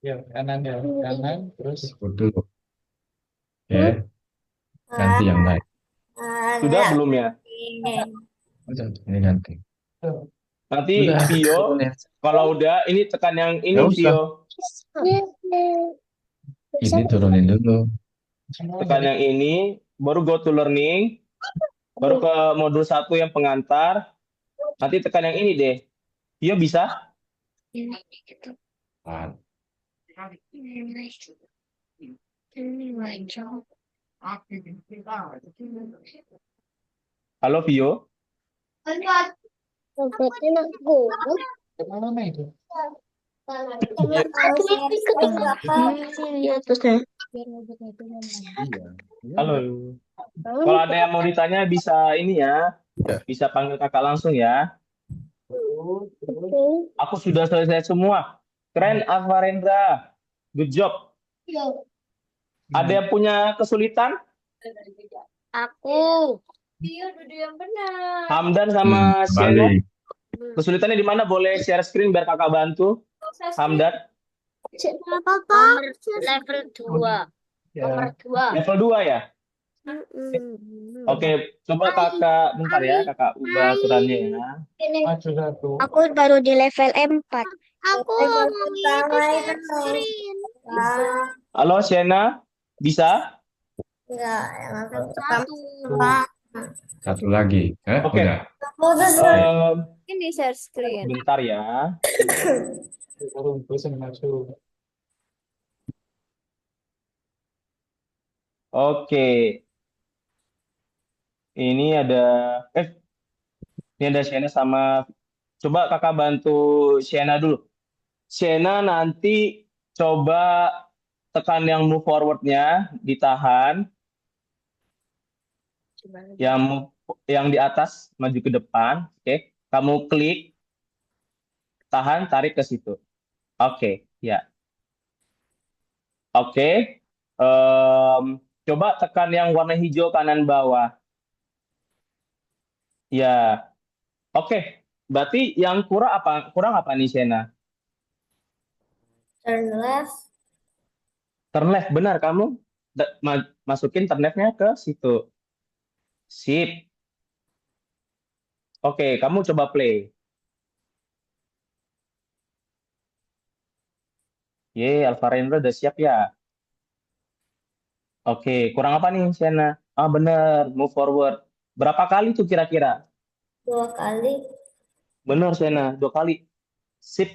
Ya, kanan ya. Kanan terus Sebut dulu. Oke. Ganti yang live. Sudah belum ya? Udah, ini ganti. Nanti Udah. Vio, kalau udah ini tekan yang ini, Nggak usah. Vio. Ini turunin dulu. semua Tekan yang ini, baru go to learning, baru ke modul 1 yang pengantar. Nanti tekan yang ini deh. Vio bisa? Empat. Halo Vio? kemana nih itu? Halo. Kalau ada yang mau ditanya bisa ini ya, bisa panggil kakak langsung ya. Aku sudah selesai semua. Keren Alvarendra. Good job. Ada yang punya kesulitan? Aku. Dia duduk yang benar. Hamdan sama Sienna. Balik. Kesulitannya di mana? Boleh share screen biar kakak bantu. Hamdan. Apa-apa? Level 2. Ya, Nomor 2. Level 2 ya? Oke, coba kakak bentar ya, kakak ubah aturannya ya. maju 1. Aku baru di level 4. Aku mau itu share screen. Halo Sienna, bisa? Enggak, yang Satu. Satu lagi. Oke. Udah. Ini share screen. Bentar ya. Baru bisa maju. Oke. Ini ada ini ada Sienna sama, coba kakak bantu Sienna dulu. Sienna nanti coba tekan yang move forward-nya, ditahan. Yang di atas maju ke depan, oke. Kamu klik, tahan, tarik ke situ. Oke, ya. Oke. Coba tekan yang warna hijau kanan bawah. Ya. Oke. Berarti yang kurang apa nih, Sienna? Turn left. Turn left, benar. Kamu masukin turn left-nya ke situ. Sip. Oke, kamu coba play. Alvarendra udah siap ya? Oke, kurang apa nih, Sienna? Ah, bener, move forward. Berapa kali tuh kira-kira? 2 kali. Bener, Sienna, 2 kali. Sip.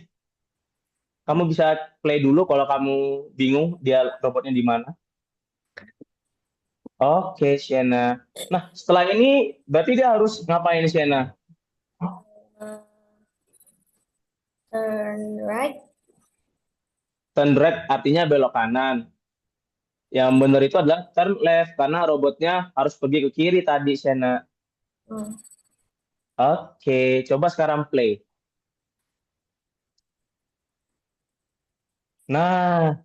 Kamu bisa play dulu kalau kamu bingung dia robotnya di mana. Oke, Sienna. Nah, setelah ini berarti dia harus ngapain, Sienna? Turn right. Turn right artinya belok kanan. Yang benar itu adalah turn left karena robotnya harus pergi ke kiri tadi, Shena. Hmm. Oke, coba sekarang play. Nah,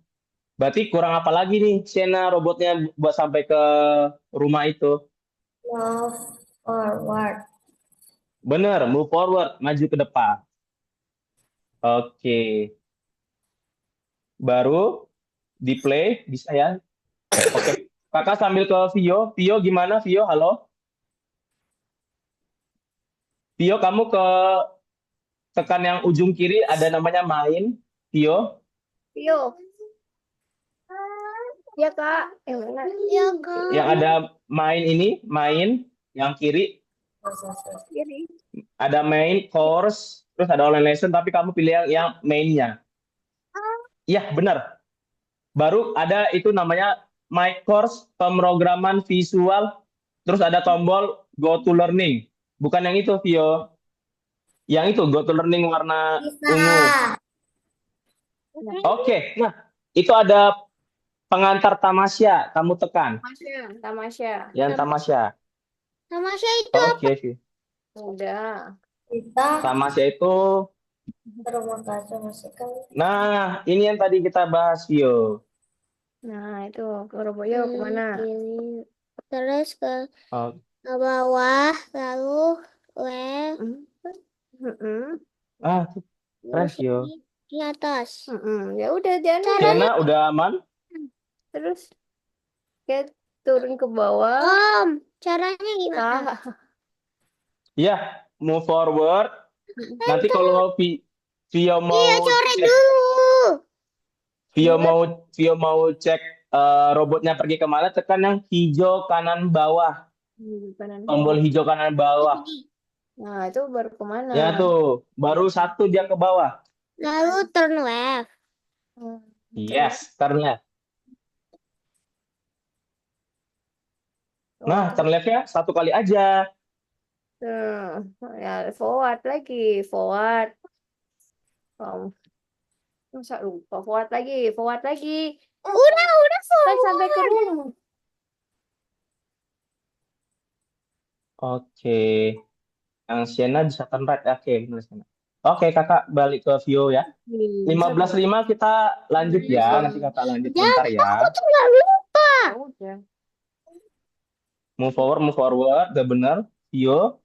berarti kurang apa lagi nih, Shena, robotnya buat sampai ke rumah itu? Move forward. Bener, move forward, maju ke depan. Oke. Baru di play, bisa ya? Oke. Kakak sambil ke Vio. Vio gimana, Vio? Halo? Vio, kamu ke tekan yang ujung kiri, ada namanya main. Vio, Yuk. Ya, Kak. Yang mana? Ya, Kak. yang ada main ini, main, yang kiri, Kiri. ada main, course, terus ada online lesson, tapi kamu pilih yang mainnya. Iya, benar. Baru ada itu namanya My Course, pemrograman visual, terus ada tombol Go to Learning. Bukan yang itu, Vio. Yang itu, Go to Learning warna ungu. Oke, nah itu ada pengantar tamasya, kamu tekan. Tamasya. Yang tamasya. Tamasya itu Oke, Vio. Udah. Kita Tamasya itu, terima kasih musikan. nah ini yang tadi kita bahas, Vio. Nah, itu ke Roboyo kemana? kiri. Terus ke Oh, bawah, lalu left, ah, keren, terus Vio. di atas. Ya udah jangan Shena udah aman? terus kayak turun ke bawah. Om, caranya gimana? Iya, move forward. Nanti kalau Vio mau Iya, coret cek, dulu. Vio mau cek robotnya pergi kemana, tekan yang hijau kanan bawah, tombol hijau kanan bawah. Nah, itu baru kemana? Ya tuh, baru satu dia ke bawah. Lalu turn left. Yes, turn left. Nah, turn left-nya satu kali aja. Ya forward lagi, forward. Masa lupa forward lagi. Udah Kan sampai ke rumah. Oke. Yang Sienna bisa turn right. Oke, benar Sienna. Oke, kakak balik ke Vio ya. 15.5 kita lanjut ya. Nanti kakak lanjut bentar ya. Aku tuh nggak lupa. Udah. Move forward. Udah bener. Vio.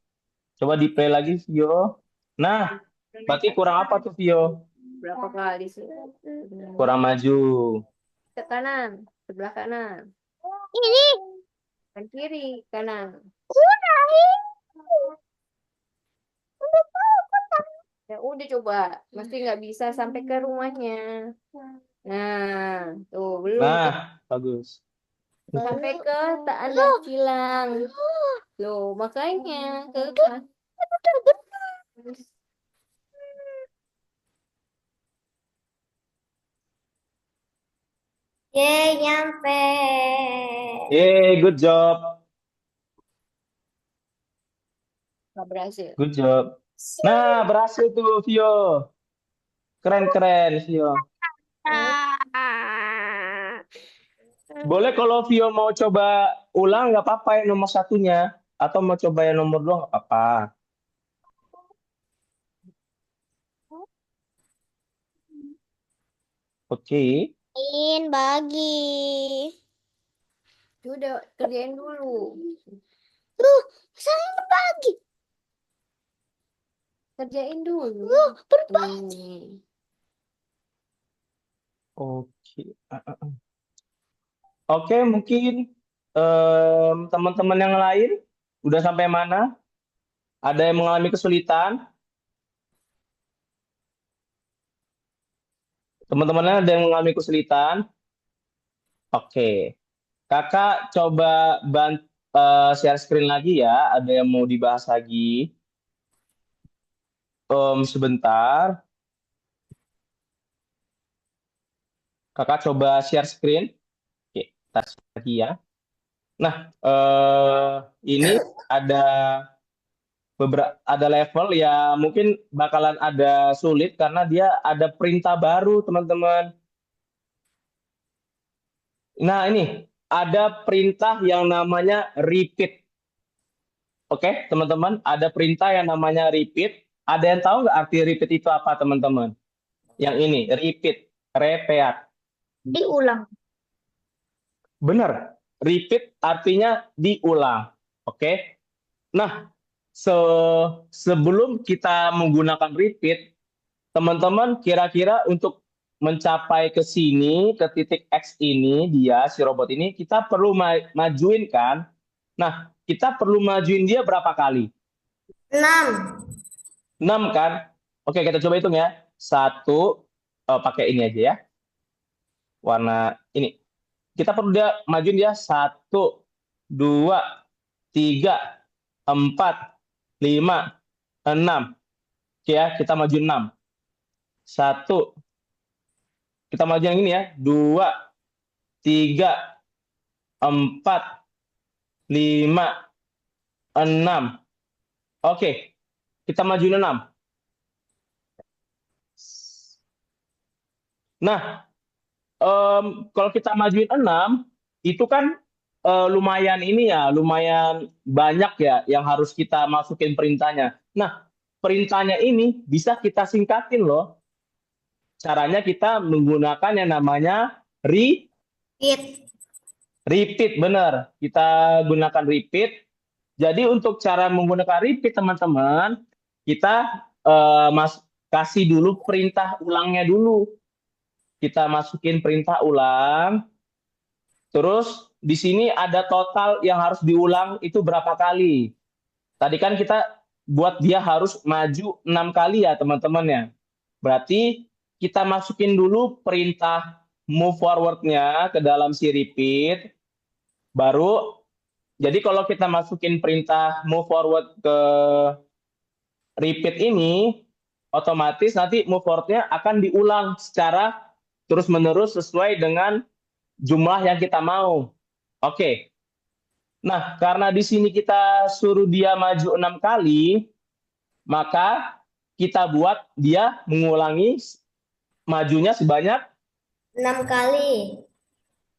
Coba di play lagi, Vio. Nah, berarti kurang apa tuh, Vio? Berapa kali sih? Kurang maju. Ke kanan, sebelah kanan. Ini Kan kiri, kanan. udah. Ya udah coba, pasti nggak bisa sampai ke rumahnya. Nah, tuh belum Nah, bagus. sampai ke tak ada kilang. Loh, makanya ke kan. Yeay, nyampe. Good job. Nggak berhasil. Good job. Nah, berhasil tuh, Vio. Keren, Vio. Boleh kalau Vio mau coba ulang, nggak apa-apa yang nomor satunya. Atau mau coba yang nomor dua, nggak apa-apa. Oke. Bagi. Udah kerjain dulu. Saya berbagi. Kerjain dulu. Berbagi. Oke. Oke, mungkin teman-teman yang lain udah sampai mana? Ada yang mengalami kesulitan? Teman-teman lain ada yang mengalami kesulitan? Oke. Kakak coba share screen lagi ya. Ada yang mau dibahas lagi? Sebentar. Kakak coba share screen. Oke, tes lagi ya. Nah, ini ada ada level ya mungkin bakalan ada sulit karena dia ada perintah baru, teman-teman. Nah, ini ada perintah yang namanya repeat. Oke, teman-teman, ada perintah yang namanya repeat. Ada yang tahu nggak arti repeat itu apa, teman-teman? Yang ini, repeat, repeat. Diulang. Benar, repeat artinya diulang. Oke. Nah, sebelum kita menggunakan repeat, teman-teman kira-kira untuk mencapai ke sini, ke titik X ini, si robot ini, kita perlu majuin kan? Nah, kita perlu majuin dia berapa kali? 6. 6 kan? Oke, kita coba hitung ya. 1, pakai ini aja ya. Warna ini. Kita perlu majuin dia 1, 2, 3, 4, 5, 6. Oke ya, kita maju 6. 1, kita maju yang ini ya. 2, 3, 4, 5, 6. Oke, kita maju 6. Nah, kalau kita majuin 6, itu kan lumayan ini ya, lumayan banyak ya yang harus kita masukin perintahnya. Nah, perintahnya ini bisa kita singkatin loh. Caranya kita menggunakan yang namanya repeat, benar. Kita gunakan repeat. Jadi untuk cara menggunakan repeat, teman-teman, kita kasih dulu perintah ulangnya dulu. Kita masukin perintah ulang. Terus di sini ada total yang harus diulang itu berapa kali. Tadi kan kita buat dia harus maju 6 kali ya, teman-teman ya. Berarti kita masukin dulu perintah move forward-nya ke dalam si repeat. Baru, jadi kalau kita masukin perintah move forward ke repeat ini, otomatis nanti move forward-nya akan diulang secara terus-menerus sesuai dengan jumlah yang kita mau. Oke. Nah, karena di sini kita suruh dia maju 6 kali, maka kita buat dia mengulangi majunya sebanyak 6 kali.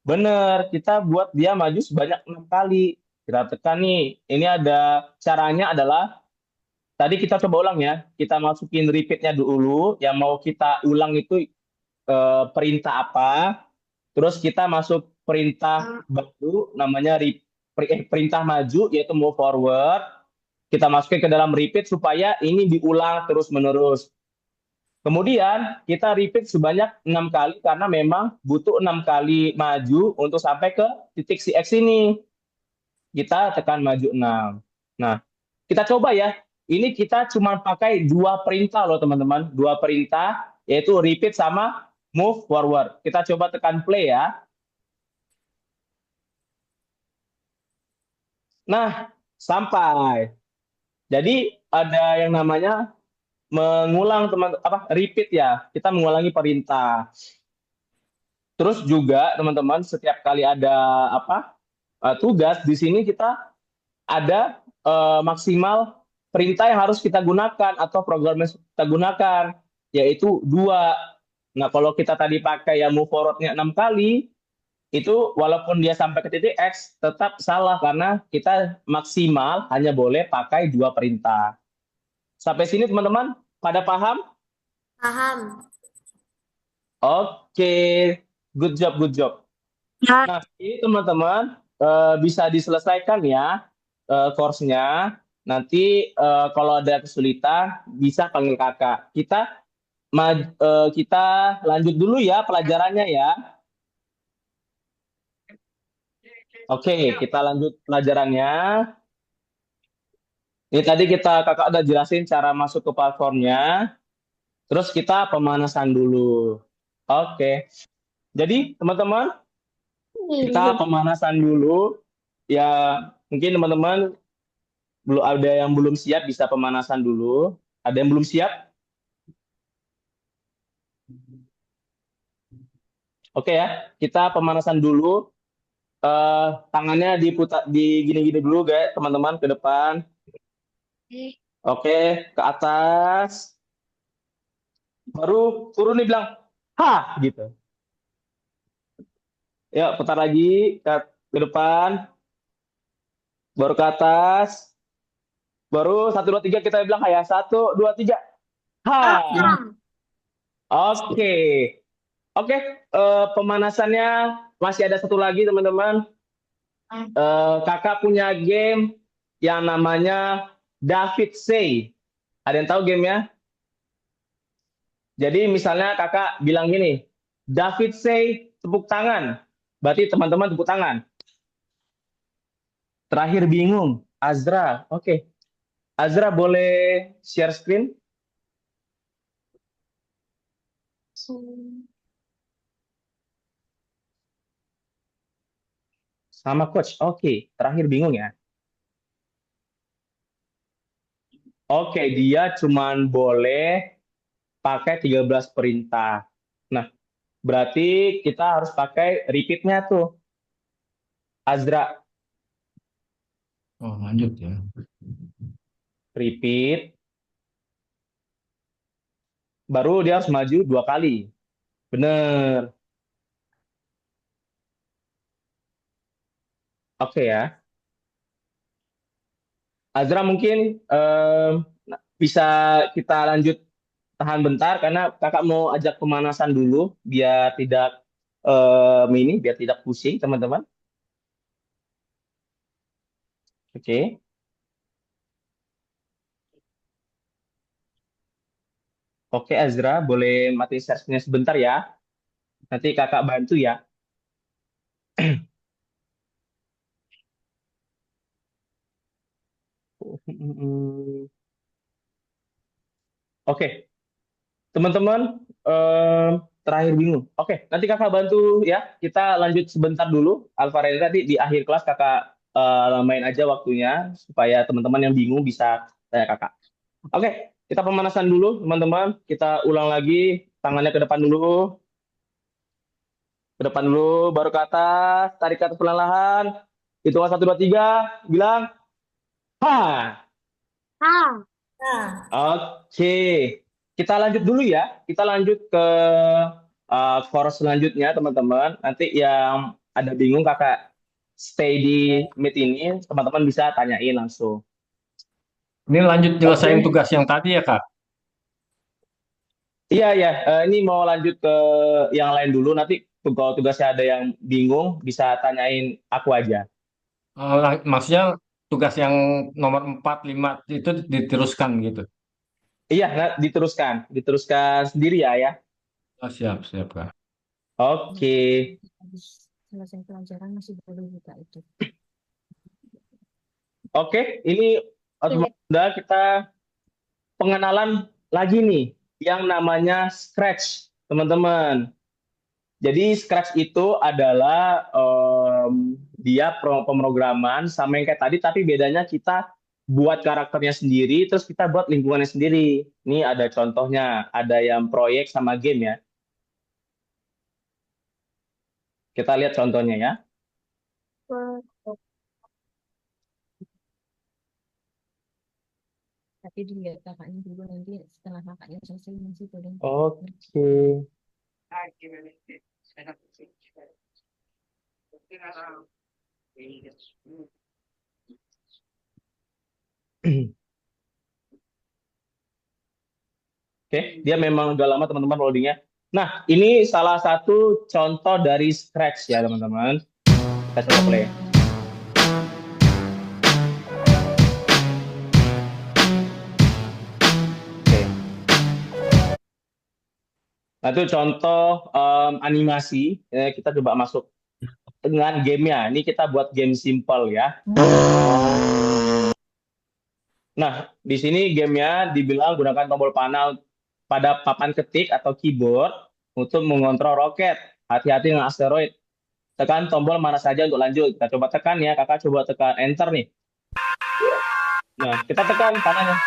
Bener, kita buat dia maju sebanyak 6 kali. Kita tekan nih. Ini ada caranya adalah tadi kita coba ulang ya. Kita masukin repeat-nya dulu. Yang mau kita ulang itu perintah apa. Terus kita masuk perintah baru namanya perintah maju yaitu move forward. Kita masukin ke dalam repeat supaya ini diulang terus-menerus. Kemudian kita repeat sebanyak 6 kali karena memang butuh 6 kali maju untuk sampai ke titik si X ini. Kita tekan maju 6. Nah, kita coba ya. Ini kita cuma pakai 2 perintah loh teman-teman. 2 perintah yaitu repeat sama move forward. Kita coba tekan play ya. Nah, sampai. Jadi ada yang namanya mengulang repeat ya. Kita mengulangi perintah. Terus juga teman-teman setiap kali ada tugas di sini kita ada maksimal perintah yang harus kita gunakan atau program yang kita gunakan yaitu 2. Nah, kalau kita tadi pakai yang move forward-nya 6 kali, itu walaupun dia sampai ke titik X, tetap salah karena kita maksimal hanya boleh pakai 2 perintah. Sampai sini teman-teman, pada paham? Paham. Oke, good job, good job. Nah, ini teman-teman bisa diselesaikan ya course-nya. Nanti kalau ada kesulitan bisa panggil kakak. Kita lanjut dulu ya pelajarannya ya. Oke, kita lanjut pelajarannya. Ini tadi kakak udah jelasin cara masuk ke platformnya. Terus kita pemanasan dulu. Oke. Jadi teman-teman, kita pemanasan dulu. Ya, mungkin teman-teman belum ada yang belum siap bisa pemanasan dulu. Ada yang belum siap? Oke ya, kita pemanasan dulu. Tangannya diputar di gini-gini dulu guys, teman-teman ke depan. Oke, ke atas. Baru turun nih bilang, ha, gitu. Yuk, putar lagi ke depan. Baru ke atas. Baru 1, 2, 3 kita bilang ya. 1, 2, 3. Ha. Oke. Oke, pemanasannya masih ada satu lagi teman-teman. Kakak punya game yang namanya David Say. Ada yang tahu gamenya? Jadi misalnya kakak bilang gini, David Say tepuk tangan. Berarti teman-teman tepuk tangan. Terakhir bingung, Azra. Oke. Azra boleh share screen? Sama coach. Oke, terakhir bingung ya. Oke, dia cuman boleh pakai 13 perintah. Nah, berarti kita harus pakai repeat-nya tuh. Azra, Oh, lanjut ya. repeat. Baru dia harus maju 2 kali. Bener. Oke ya. Azra mungkin bisa kita lanjut tahan bentar karena kakak mau ajak pemanasan dulu biar tidak biar tidak pusing teman-teman. Oke. Oke Azra, boleh mati share-nya sebentar ya. Nanti kakak bantu ya. Oke, teman-teman, terakhir bingung. Oke, nanti kakak bantu ya. Kita lanjut sebentar dulu. Alvarez tadi di akhir kelas kakak main aja waktunya supaya teman-teman yang bingung bisa tanya kakak. Oke, kita pemanasan dulu teman-teman. Kita ulang lagi. Tangannya ke depan dulu. Ke depan dulu, baru ke atas. Tarik ke atas perlahan-lahan. Hitungan 1, 2, 3. Bilang, ha. Oke, kita lanjut dulu ya. Kita lanjut ke course selanjutnya, teman-teman. Nanti yang ada bingung, kakak stay di meet ini, teman-teman bisa tanyain langsung. Ini lanjut nyelesain Oke. tugas yang tadi ya, Kak? Iya, ya. Ini mau lanjut ke yang lain dulu. Nanti kalau tugasnya ada yang bingung, bisa tanyain aku aja. Maksudnya tugas yang nomor 4, 5 itu diteruskan gitu. Iya, nah, diteruskan sendiri ya. Oh, siap, siap, Kak. Oke. Selesai pelajaran masih boleh buka itu. Oke, ini udah kita pengenalan lagi nih yang namanya Scratch, teman-teman. Jadi Scratch itu adalah dia pemrograman sama yang kayak tadi, tapi bedanya kita buat karakternya sendiri, terus kita buat lingkungannya sendiri. Ini ada contohnya, ada yang proyek sama game ya. Kita lihat contohnya ya. Tapi dilihat kakaknya dulu, nanti setelah kakaknya selesai masih boleh. Oke. Oke, dia memang udah lama teman-teman loadingnya. Nah, ini salah satu contoh dari Scratch ya teman-teman. Kita coba play. Oke. Nah, itu contoh animasi. Kita coba masuk dengan gamenya. Ini kita buat game simple ya. Nah, di sini gamenya dibilang gunakan tombol panah pada papan ketik atau keyboard untuk mengontrol roket. Hati-hati dengan asteroid. Tekan tombol mana saja untuk lanjut. Kita coba tekan ya, kakak coba tekan enter nih. Nah, kita tekan panahnya.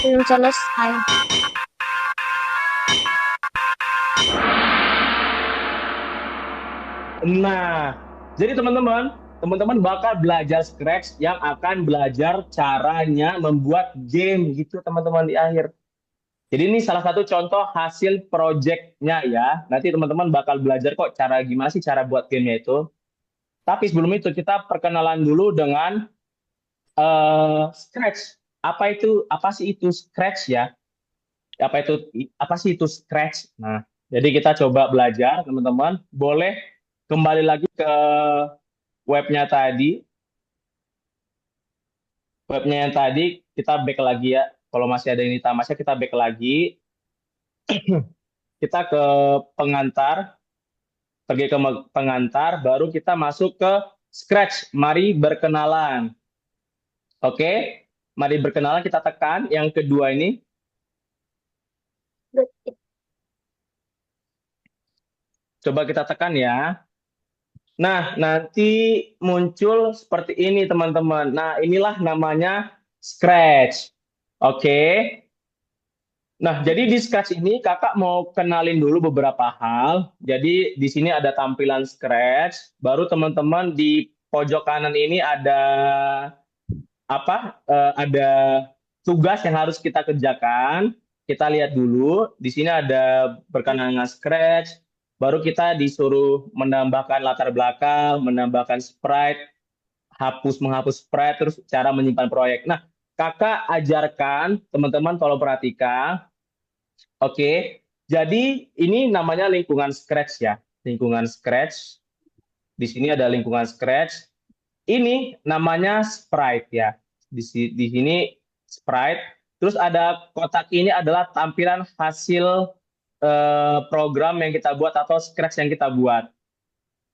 Belum selesai. Nah, jadi teman-teman bakal belajar Scratch yang akan belajar caranya membuat game gitu teman-teman di akhir. Jadi ini salah satu contoh hasil projectnya ya. Nanti teman-teman bakal belajar kok cara gimana sih cara buat gamenya itu. Tapi sebelum itu kita perkenalan dulu dengan Scratch. Apa sih itu Scratch ya? Apa sih itu Scratch? Nah, jadi kita coba belajar teman-teman. Boleh kembali lagi ke webnya tadi. Webnya yang tadi kita back lagi ya. Kalau masih ada ini tamasya kita back lagi. Kita ke pengantar, pergi ke pengantar, baru kita masuk ke Scratch. Mari berkenalan. Oke, mari berkenalan kita tekan yang kedua ini. Coba kita tekan ya. Nah, nanti muncul seperti ini teman-teman. Nah, inilah namanya Scratch. Oke. Nah, jadi di Scratch ini kakak mau kenalin dulu beberapa hal. Jadi di sini ada tampilan Scratch, baru teman-teman di pojok kanan ini ada apa? Ada tugas yang harus kita kerjakan. Kita lihat dulu. Di sini ada berkenaan dengan Scratch. Baru kita disuruh menambahkan latar belakang, menambahkan sprite, menghapus sprite, terus cara menyimpan proyek. Nah, kakak ajarkan teman-teman tolong perhatikan. Oke, jadi ini namanya lingkungan Scratch ya. Lingkungan Scratch. Di sini ada lingkungan Scratch. Ini namanya sprite ya. Di sini sprite. Terus ada kotak ini adalah tampilan hasil program yang kita buat atau Scratch yang kita buat.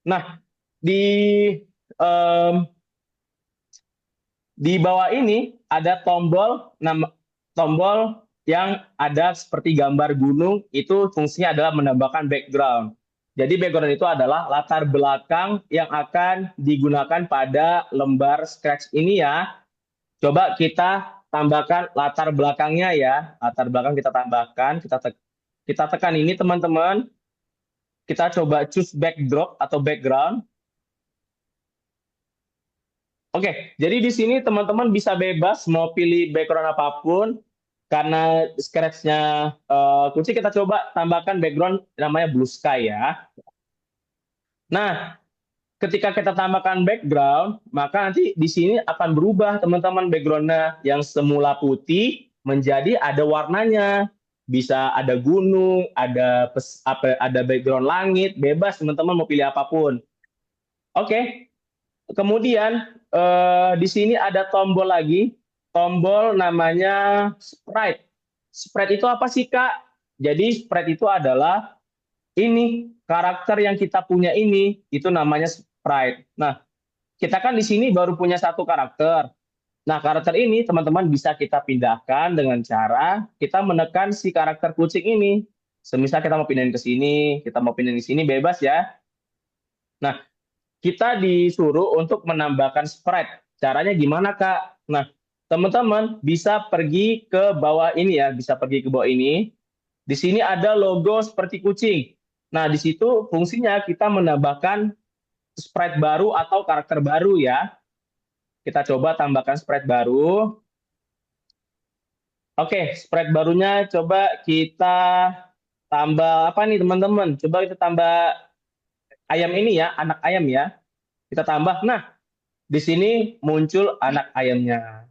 Nah, di di bawah ini ada tombol yang ada seperti gambar gunung, itu fungsinya adalah menambahkan background. Jadi background itu adalah latar belakang yang akan digunakan pada lembar Scratch ini ya. Coba kita tambahkan latar belakangnya ya. Latar belakang kita tambahkan, kita tekan ini teman-teman. Kita coba choose backdrop atau background. Oke, jadi di sini teman-teman bisa bebas mau pilih background apapun. Karena Scratch-nya kunci, kita coba tambahkan background namanya blue sky ya. Nah, ketika kita tambahkan background, maka nanti di sini akan berubah teman-teman background-nya yang semula putih menjadi ada warnanya. Bisa ada gunung, ada background langit, bebas teman-teman mau pilih apapun. Oke. Kemudian di sini ada tombol lagi. Tombol namanya sprite. Sprite itu apa sih, Kak? Jadi sprite itu adalah ini karakter yang kita punya ini, itu namanya sprite. Nah, kita kan di sini baru punya satu karakter. Nah, karakter ini teman-teman bisa kita pindahkan dengan cara kita menekan si karakter kucing ini. Semisal kita mau pindahin ke sini, kita mau pindahin ke sini, bebas ya. Nah, kita disuruh untuk menambahkan sprite. Caranya gimana, Kak? Nah, teman-teman bisa pergi ke bawah ini ya, bisa pergi ke bawah ini. Di sini ada logo seperti kucing. Nah, di situ fungsinya kita menambahkan sprite baru atau karakter baru ya. Kita coba tambahkan sprite baru. Oke, sprite barunya coba kita tambah apa nih teman-teman? Coba kita tambah ayam ini ya, anak ayam ya. Kita tambah. Nah, di sini muncul anak ayamnya.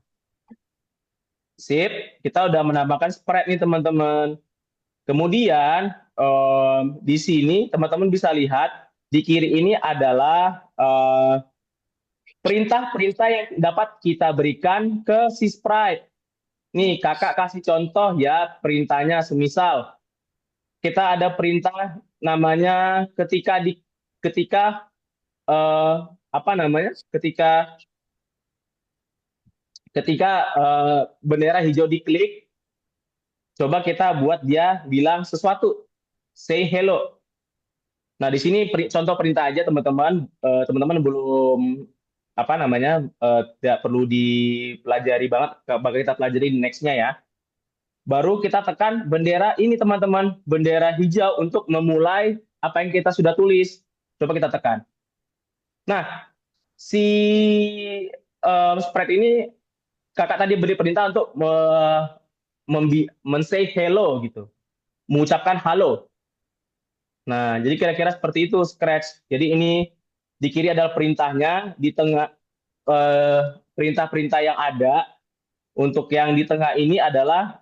Sip, kita udah menambahkan sprite nih teman-teman. Kemudian di sini teman-teman bisa lihat di kiri ini adalah perintah-perintah yang dapat kita berikan ke si sprite. Nih, kakak kasih contoh ya perintahnya. Semisal kita ada perintah namanya ketika apa namanya? Ketika bendera hijau diklik, coba kita buat dia bilang sesuatu, say hello. Nah, di sini contoh perintah aja teman-teman. Teman-teman belum apa namanya tidak perlu dipelajari banget, bakal kita pelajari di next-nya ya. baru kita tekan bendera ini teman-teman, bendera hijau untuk memulai apa yang kita sudah tulis. Coba kita tekan. Nah, si spread ini kakak tadi beri perintah untuk men-say hello gitu, mengucapkan halo. Nah, jadi kira-kira seperti itu Scratch. Jadi ini di kiri adalah perintahnya, di tengah perintah-perintah yang ada. Untuk yang di tengah ini adalah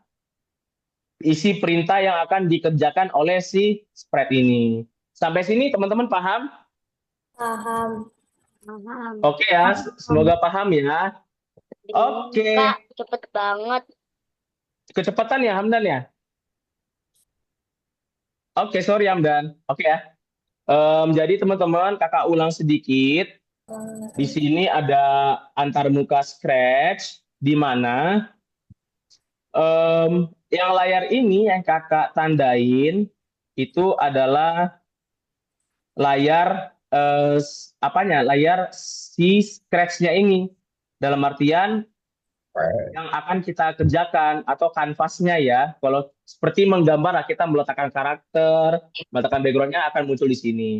isi perintah yang akan dikerjakan oleh si spread ini. Sampai sini teman-teman paham? Paham. Paham. Oke ya, semoga paham ya. Oke, Kak, cepet banget. kecepatan ya Hamdan ya? Oke, sorry Hamdan. Oke ya. Jadi teman-teman, kakak ulang sedikit. Di sini ada antarmuka Scratch, di mana yang layar ini yang kakak tandain itu adalah layar apanya? Layar si Scratch-nya ini. Dalam artian yang akan kita kerjakan atau kanvasnya ya. Kalau seperti menggambar lah, kita meletakkan karakter, meletakkan background-nya akan muncul di sini.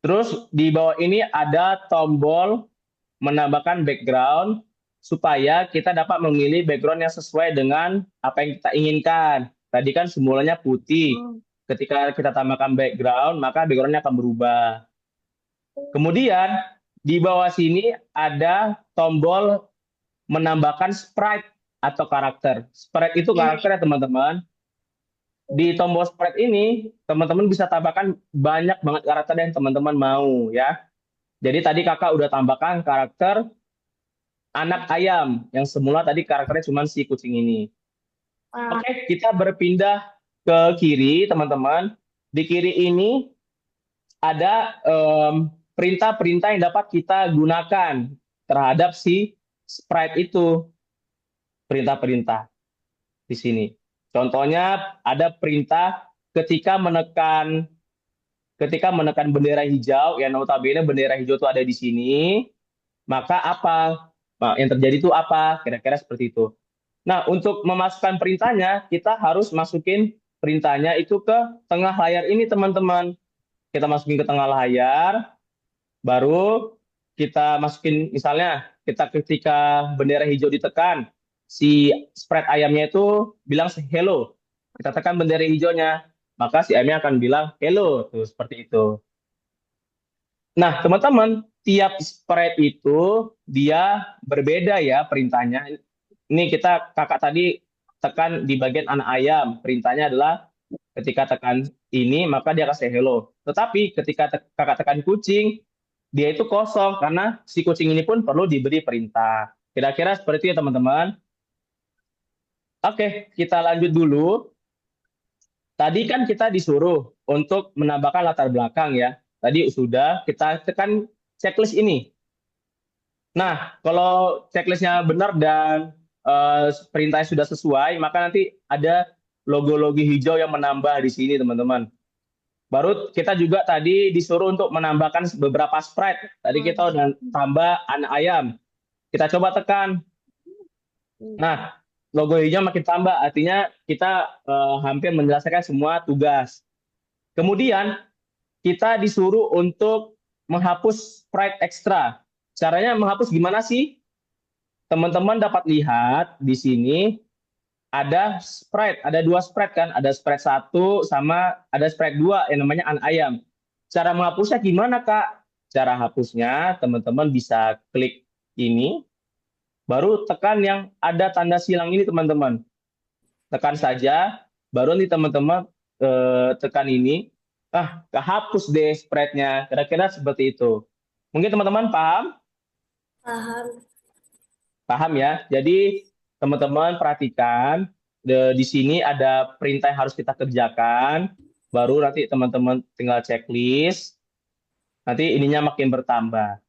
Terus di bawah ini ada tombol menambahkan background supaya kita dapat memilih background yang sesuai dengan apa yang kita inginkan. Tadi kan semulanya putih. Ketika kita tambahkan background, maka background-nya akan berubah. Kemudian di bawah sini ada tombol menambahkan sprite atau karakter. Sprite itu karakter ya teman-teman. Di tombol sprite ini, teman-teman bisa tambahkan banyak banget karakter yang teman-teman mau ya. Jadi tadi kakak udah tambahkan karakter anak ayam, yang semula tadi karakternya cuma si kucing ini. Oke, kita berpindah ke kiri teman-teman. Di kiri ini ada perintah-perintah yang dapat kita gunakan terhadap si sprite itu. Perintah-perintah di sini. Contohnya ada perintah ketika menekan bendera hijau, yang notabene bendera hijau itu ada di sini, maka apa? Nah, yang terjadi itu apa? Kira-kira seperti itu. Nah, untuk memasukkan perintahnya, kita harus masukin perintahnya itu ke tengah layar ini, teman-teman. Kita masukin ke tengah layar, baru kita masukin, misalnya, kita ketika bendera hijau ditekan, si spread ayamnya itu bilang hello. Kita tekan bendera hijaunya, maka si ayamnya akan bilang hello. Tuh, seperti itu. Nah, teman-teman, tiap spread itu dia berbeda ya perintahnya. Ini kakak tadi tekan di bagian anak ayam. Perintahnya adalah ketika tekan ini, maka dia akan say hello. Tetapi ketika kakak tekan kucing, dia itu kosong karena si kucing ini pun perlu diberi perintah. Kira-kira seperti itu ya teman-teman. Oke, kita lanjut dulu. Tadi kan kita disuruh untuk menambahkan latar belakang ya. Tadi sudah kita tekan checklist ini. Nah, kalau checklistnya benar dan perintahnya sudah sesuai, maka nanti ada logo-logo hijau yang menambah di sini, teman-teman. Baru kita juga tadi disuruh untuk menambahkan beberapa sprite. Tadi kita udah tambah anak ayam. Kita coba tekan. Nah, logo hijau makin tambah, artinya kita hampir menyelesaikan semua tugas. Kemudian kita disuruh untuk menghapus sprite ekstra. Caranya menghapus gimana sih? Teman-teman dapat lihat di sini ada sprite, ada 2 sprite kan, ada sprite 1 sama ada sprite 2 yang namanya anak ayam. Cara menghapusnya gimana Kak? Cara hapusnya teman-teman bisa klik ini, baru tekan yang ada tanda silang ini teman-teman. Tekan saja, baru nih teman-teman tekan ini. Kehapus deh sprite-nya. Kira-kira seperti itu. Mungkin teman-teman paham? Paham. Paham ya? Jadi teman-teman perhatikan, di sini ada perintah yang harus kita kerjakan. Baru nanti teman-teman tinggal checklist. Nanti ininya makin bertambah.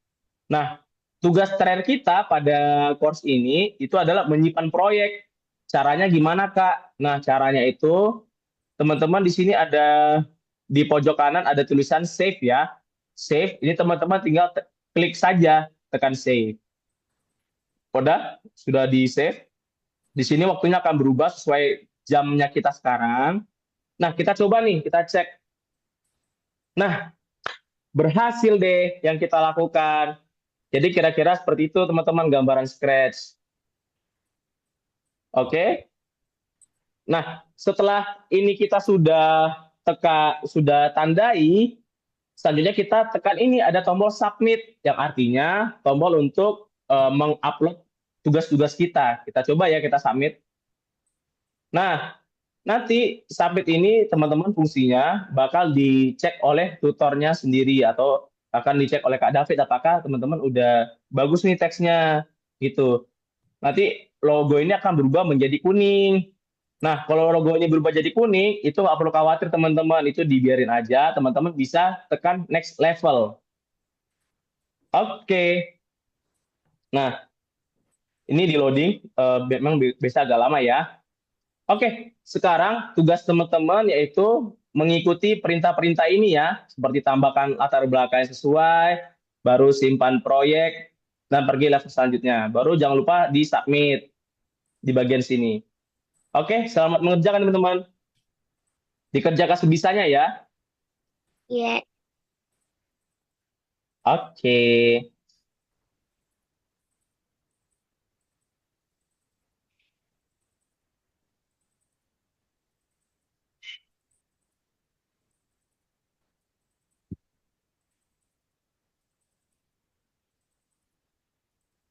Nah, tugas terakhir kita pada course ini itu adalah menyimpan proyek. Caranya gimana, Kak? Nah, caranya itu teman-teman di sini ada di pojok kanan ada tulisan save ya. Save, ini teman-teman tinggal klik saja, tekan save. Sudah di save. Di sini waktunya akan berubah sesuai jamnya kita sekarang. Nah, kita coba nih, kita cek. Nah, berhasil deh yang kita lakukan. Jadi kira-kira seperti itu teman-teman gambaran Scratch. Oke. Nah, setelah ini kita sudah tandai, selanjutnya kita tekan ini ada tombol submit yang artinya tombol untuk mengupload tugas-tugas kita. Kita coba ya kita submit. Nah, nanti submit ini teman-teman fungsinya bakal dicek oleh tutornya sendiri atau akan dicek oleh Kak David apakah teman-teman udah bagus nih teksnya gitu. Nanti logo ini akan berubah menjadi kuning. Nah, kalau logonya berubah jadi kuning, itu nggak perlu khawatir teman-teman, itu dibiarin aja, teman-teman bisa tekan next level. Oke. Nah, ini di loading, memang bisa agak lama ya. Oke, sekarang tugas teman-teman yaitu mengikuti perintah-perintah ini ya, seperti tambahkan latar belakang yang sesuai, baru simpan proyek, dan pergi level selanjutnya. Baru jangan lupa di-submit di bagian sini. Oke, selamat mengerjakan teman-teman. Dikerjakan sebisanya ya. Ya. Oke.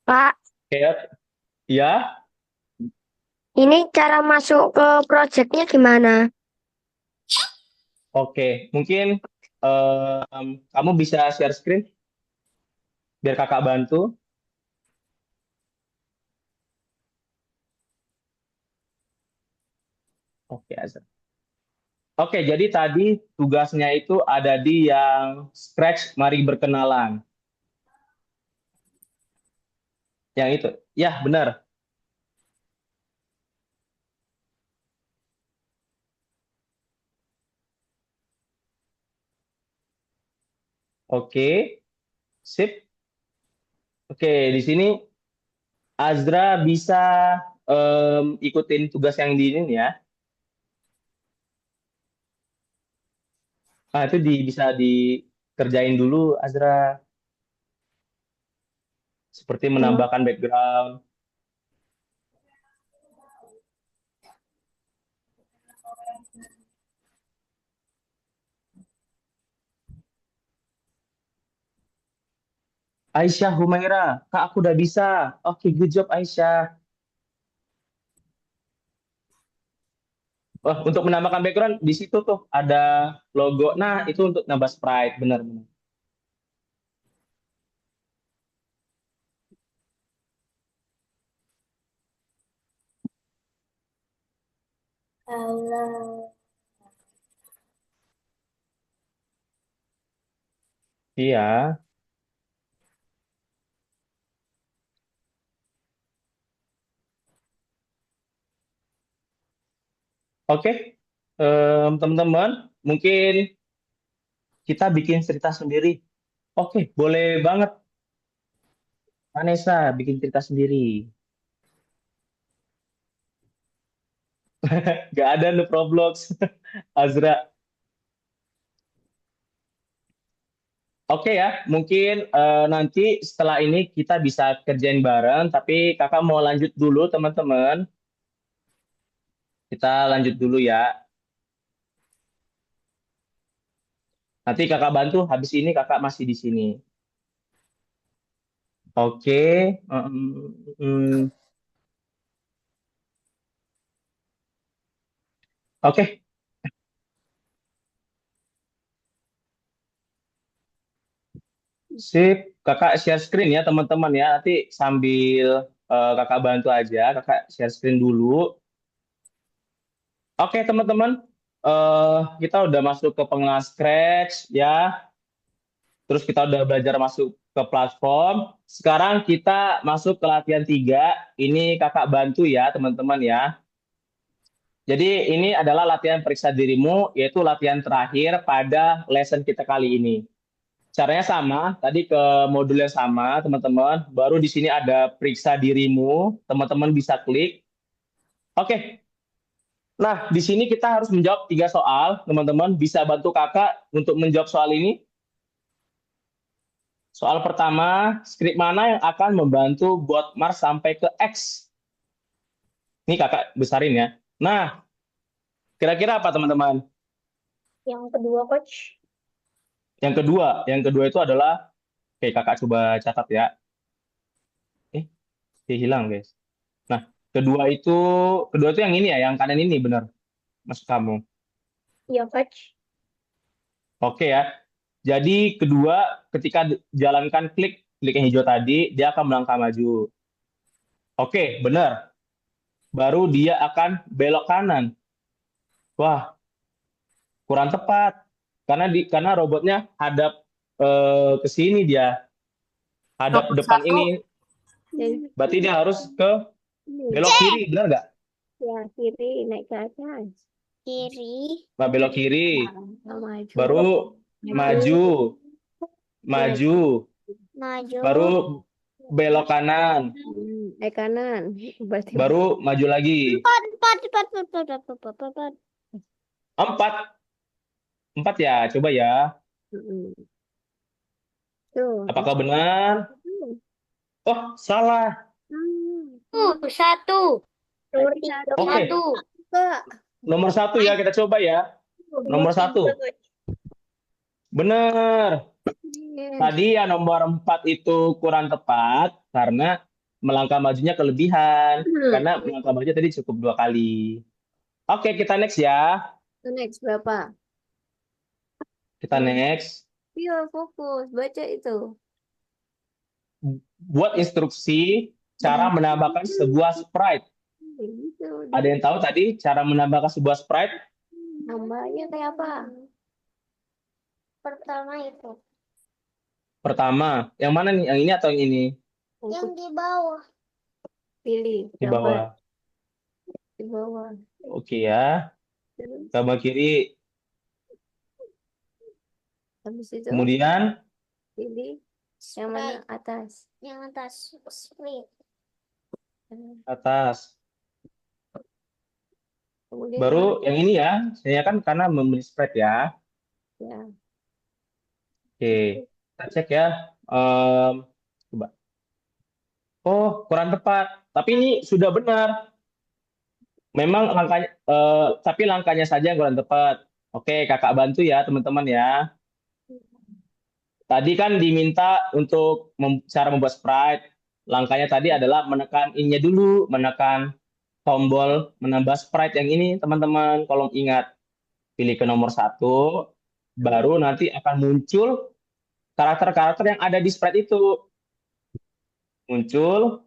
Pak, Oke, ya. ini cara masuk ke projectnya gimana? Oke, mungkin kamu bisa share screen biar kakak bantu. Oke, Azra. Oke, jadi tadi tugasnya itu ada di yang Scratch, mari berkenalan. Yang itu. Ya, benar. Oke, sip. Oke, di sini Azra bisa ikutin tugas yang di ini ya. Nah, itu bisa dikerjain dulu, Azra. Seperti menambahkan background. Aisyah Humaira, Kak, aku udah bisa. Oke, good job, Aisyah. Wah, untuk menambahkan background, di situ tuh ada logo. Nah, itu untuk nambah sprite, benar-benar. Halo. Iya. Oke, teman-teman, mungkin kita bikin cerita sendiri. Oke, boleh banget. Vanessa, bikin cerita sendiri. Gak ada no Roblox. Azra. Oke ya, mungkin nanti setelah ini kita bisa kerjain bareng, tapi kakak mau lanjut dulu teman-teman. Kita lanjut dulu ya. Nanti kakak bantu, habis ini kakak masih di sini. Oke. Oke, sip. Kakak share screen ya teman-teman ya. Nanti sambil kakak bantu aja, kakak share screen dulu. Oke teman-teman, kita udah masuk ke pengenalan Scratch ya. Terus kita udah belajar masuk ke platform. Sekarang kita masuk ke latihan 3. Ini kakak bantu ya teman-teman ya. Jadi ini adalah latihan periksa dirimu, yaitu latihan terakhir pada lesson kita kali ini. Caranya sama, tadi ke modul yang sama teman-teman. Baru di sini ada periksa dirimu, teman-teman bisa klik. Oke, Nah, di sini kita harus menjawab 3 soal. Teman-teman bisa bantu kakak untuk menjawab soal ini? Soal pertama, skrip mana yang akan membantu buat Mars sampai ke X? Ini kakak besarin ya. Nah, kira-kira apa teman-teman? Yang kedua, Coach. Yang kedua itu adalah, oke kakak coba catat ya. Dia hilang guys. Nah, kedua itu yang ini ya, yang kanan ini benar, maksud kamu. Iya, Coach. Oke ya. Jadi kedua, ketika jalankan klik yang hijau tadi, dia akan melangkah maju. Oke, benar. Baru dia akan belok kanan. Wah, kurang tepat. Karena robotnya hadap ke sini dia. Hadap Nomor depan satu. ini. Dan Berarti dia harus ke belok kiri, benar nggak? ya, kiri naik ke atas. Kiri. Nah, belok kiri. Nah, maju. Baru maju. Maju. Maju. Baru belok kanan. Kanan. Berarti Baru maju lagi. Empat. Empat. Empat ya, coba ya. Tuh. Apakah benar? Oh, salah. Satu. Nomor 3. Oke, Satu. nomor 1 ya, kita coba ya. Nomor 1. Benar. Tadi yang nomor 4 itu kurang tepat karena melangkah majunya kelebihan. Karena melangkah maju tadi cukup 2 kali. Oke, kita next ya. Next berapa? Kita next. Iya, fokus. Baca itu. Buat instruksi cara menambahkan sebuah sprite. Gitu. Ada yang tahu tadi cara menambahkan sebuah sprite? Nambahnya kayak apa? Pertama itu. Pertama, yang mana nih? Yang ini atau yang ini? Yang di bawah. Pilih. Di bawah. Di bawah. Oke ya. Terus Coba kiri. habis itu Kemudian pilih yang mana atas. Yang atas. Split. atas. Kemudian Baru yang ini ya. Saya kan karena membeli sprite ya. ya. Oke. Kita cek ya. Coba. Oh, kurang tepat. Tapi ini sudah benar. Memang langkahnya, tapi langkahnya saja yang kurang tepat. Oke, kakak bantu ya teman-teman ya. Tadi kan diminta untuk cara membuat sprite. Langkahnya tadi adalah menekan in-nya dulu, menekan tombol menambah sprite yang ini teman-teman. Kalau ingat, pilih ke nomor 1, baru nanti akan muncul karakter-karakter yang ada di sprite itu. Muncul.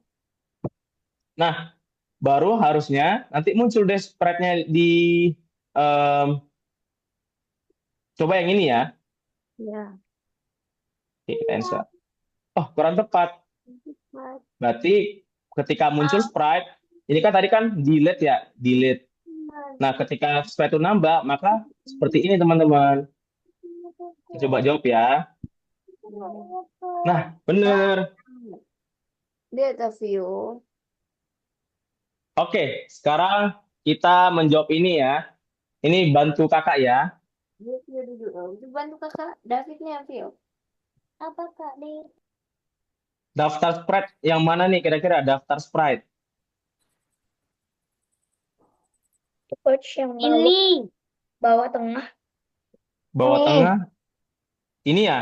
Nah, baru harusnya nanti muncul deh sprite-nya di coba yang ini ya. Ya. Oke, kita answer. Oh, kurang tepat. Berarti ketika muncul sprite, ini kan tadi kan delete ya, delete. Nah, ketika sprite itu nambah, maka seperti ini teman-teman. Coba jawab ya. Nah, benar. Dia ada view. Oke, sekarang kita menjawab ini ya. Ini bantu kakak ya. Dia duduk. Bantu kakak. Davidnya view. Apa Kak di Daftar sprite yang mana nih kira-kira daftar sprite? Coach yang ini? bawah tengah. Bawah Ini. tengah. Ini ya?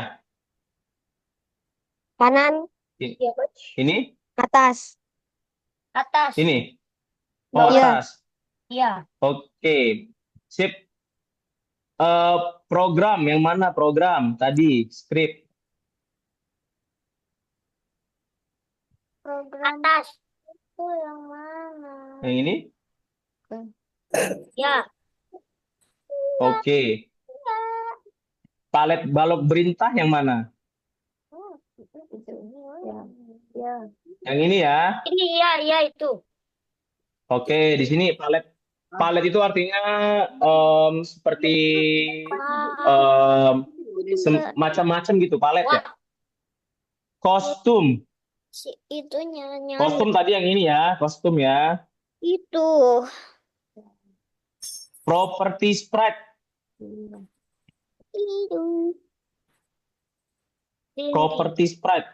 Kanan. Ya, coach. Ini? Atas. Atas. Ini? Oh, Iya. atas. Iya. Oke. Sip. Program yang mana program tadi? Script. Program atas. Itu yang mana? Yang ini? Ya. Oke. Palet balok berintah yang mana? Ya. Ya. Yang ini ya. Ini ya itu. Oke, di sini palet itu artinya seperti macam-macam gitu palet ya. Kostum. Si itunya Kostum tadi yang ini ya, kostum ya. itu. Property sprite. Hidung. Ini. Property sprite.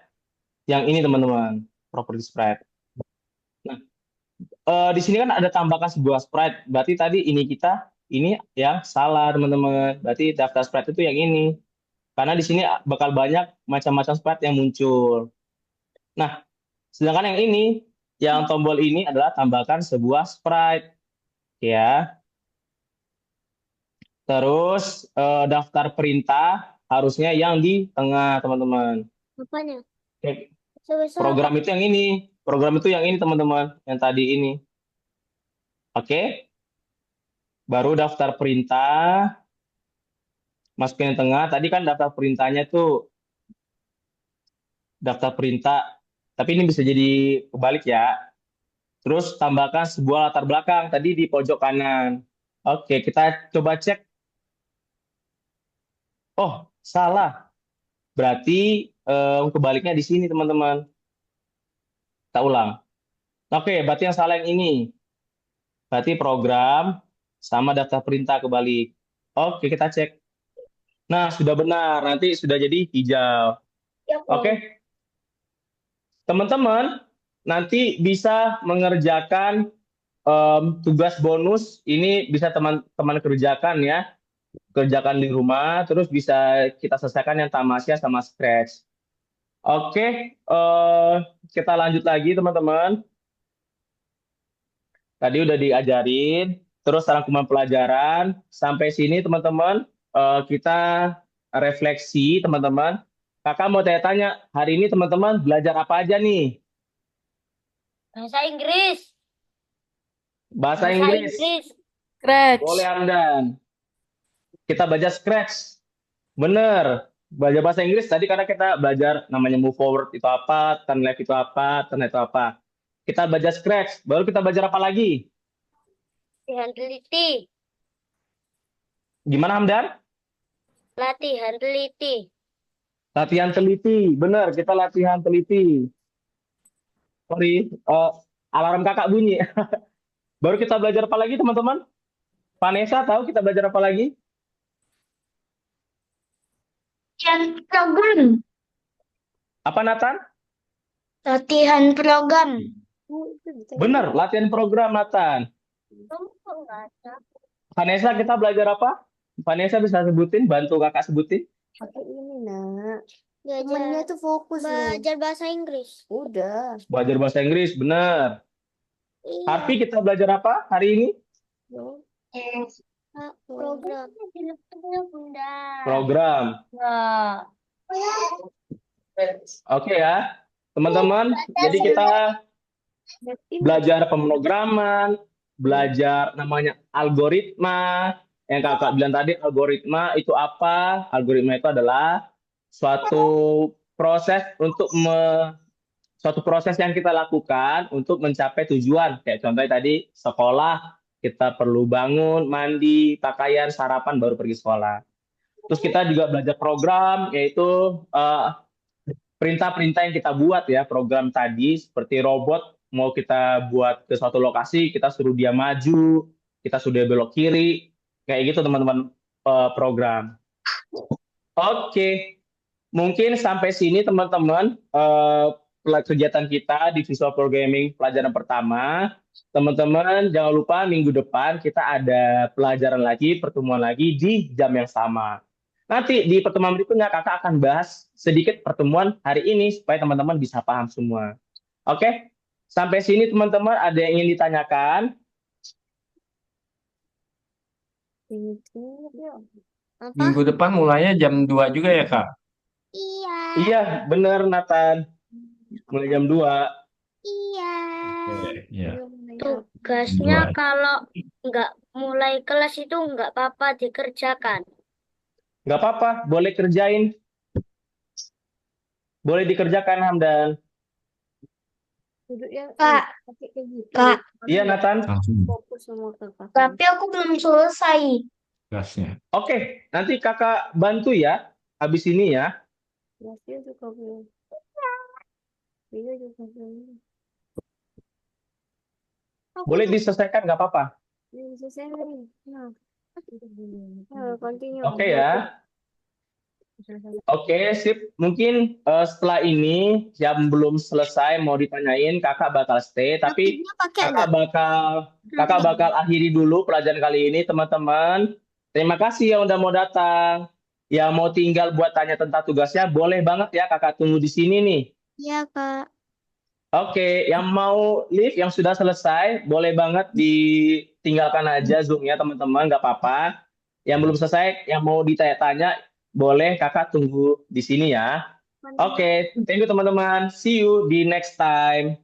Yang ini teman-teman. Property sprite. Nah, di sini kan ada tambahkan sebuah sprite. Berarti tadi ini yang salah teman-teman. Berarti daftar sprite itu yang ini. Karena di sini bakal banyak macam-macam sprite yang muncul. Nah, sedangkan yang ini, yang tombol ini adalah tambahkan sebuah sprite. Ya. Terus daftar perintah harusnya yang di tengah, teman-teman. Apanya? Oke, Sebesar program itu yang ini. Program itu yang ini, teman-teman. Yang tadi ini. Oke. Baru daftar perintah. Masukin yang tengah. Tadi kan daftar perintahnya tuh daftar perintah. Tapi ini bisa jadi kebalik ya. Terus tambahkan sebuah latar belakang tadi di pojok kanan. Oke, kita coba cek. Oh, salah. Berarti kebaliknya di sini, teman-teman. Kita ulang. Oke, berarti yang salah yang ini. Berarti program sama daftar perintah kebalik. Oke, kita cek. Nah, sudah benar. Nanti sudah jadi hijau. Oke. Teman-teman, nanti bisa mengerjakan tugas bonus. Ini bisa teman-teman kerjakan ya. Kerjakan di rumah, terus bisa kita selesaikan yang Tamasya sama Scratch. Oke, kita lanjut lagi teman-teman. Tadi udah diajarin, terus rangkuman pelajaran. Sampai sini teman-teman, kita refleksi teman-teman. Kakak mau tanya-tanya, hari ini teman-teman belajar apa aja nih? Bahasa Inggris. Bahasa Inggris. Scratch. Boleh Hamdan. Kita belajar Scratch. Bener. Belajar bahasa Inggris tadi karena kita belajar namanya move forward itu apa, turn left itu apa, turn right itu apa. Kita belajar Scratch. Baru kita belajar apa lagi? Latihan teliti. Gimana Hamdan? Latihan teliti. Latihan teliti. Bener, kita latihan teliti. Sorry, alarm kakak bunyi. Baru kita belajar apa lagi teman-teman? Vanessa tahu kita belajar apa lagi? program. Apa Nathan? Latihan program. Bener, latihan program Nathan. Vanessa kita belajar apa? Vanessa bisa sebutin, bantu kakak sebutin. Pakai ini, Nak. Temennya tuh fokus belajar bahasa Inggris. Udah. Belajar bahasa Inggris, bener. Iya. Harvey kita belajar apa hari ini? Program. Program. Nah, Oke ya, teman-teman. Jadi kita belajar pemrograman, belajar namanya algoritma. Yang kakak bilang tadi, algoritma itu apa? Algoritma itu adalah suatu proses suatu proses yang kita lakukan untuk mencapai tujuan. Kayak contohnya tadi sekolah, kita perlu bangun, mandi, pakaian, sarapan, baru pergi sekolah. Terus kita juga belajar program, yaitu perintah-perintah yang kita buat ya, program tadi seperti robot mau kita buat ke suatu lokasi, kita suruh dia maju, kita sudah belok kiri, kayak gitu teman-teman program. Oke, mungkin sampai sini teman-teman kegiatan kita di Visual Programming pelajaran pertama. Teman-teman jangan lupa minggu depan kita ada pelajaran lagi, pertemuan lagi di jam yang sama. Nanti di pertemuan berikutnya kakak akan bahas sedikit pertemuan hari ini supaya teman-teman bisa paham semua. Oke, sampai sini teman-teman ada yang ingin ditanyakan? Apa? Minggu depan mulainya jam 2 juga ya, Kak? Iya. Iya, benar Nathan. Mulai jam 2. Iya. Ya. tugasnya Dua. kalau nggak mulai kelas itu nggak apa-apa dikerjakan. Nggak apa-apa, boleh kerjain. Boleh dikerjakan, Hamdan. Kak, Kak. Iya, Nathan. Langsung Fokus sama kakak. Tapi aku belum selesai. tugasnya. Oke, nanti kakak bantu ya, habis ini ya. Dia juga belum. Dia juga belum. Boleh diselesaikan, nggak apa-apa. Belum selesai lagi. Nah, continue. Oke ya. Oke, sip. Mungkin setelah ini yang belum selesai mau ditanyain, kakak bakal stay. Tapi Praktiknya pakai kakak nggak? bakal akhiri dulu pelajaran kali ini, teman-teman. Terima kasih yang udah mau datang. Yang mau tinggal buat tanya tentang tugasnya, boleh banget ya, kakak tunggu di sini nih. Iya, Kak. Oke, yang mau live, yang sudah selesai, boleh banget ditinggalkan aja Zoom-nya, teman-teman, nggak apa-apa. Yang belum selesai, yang mau ditanya-tanya, boleh kakak tunggu di sini ya. Oke, thank you teman-teman. See you di next time.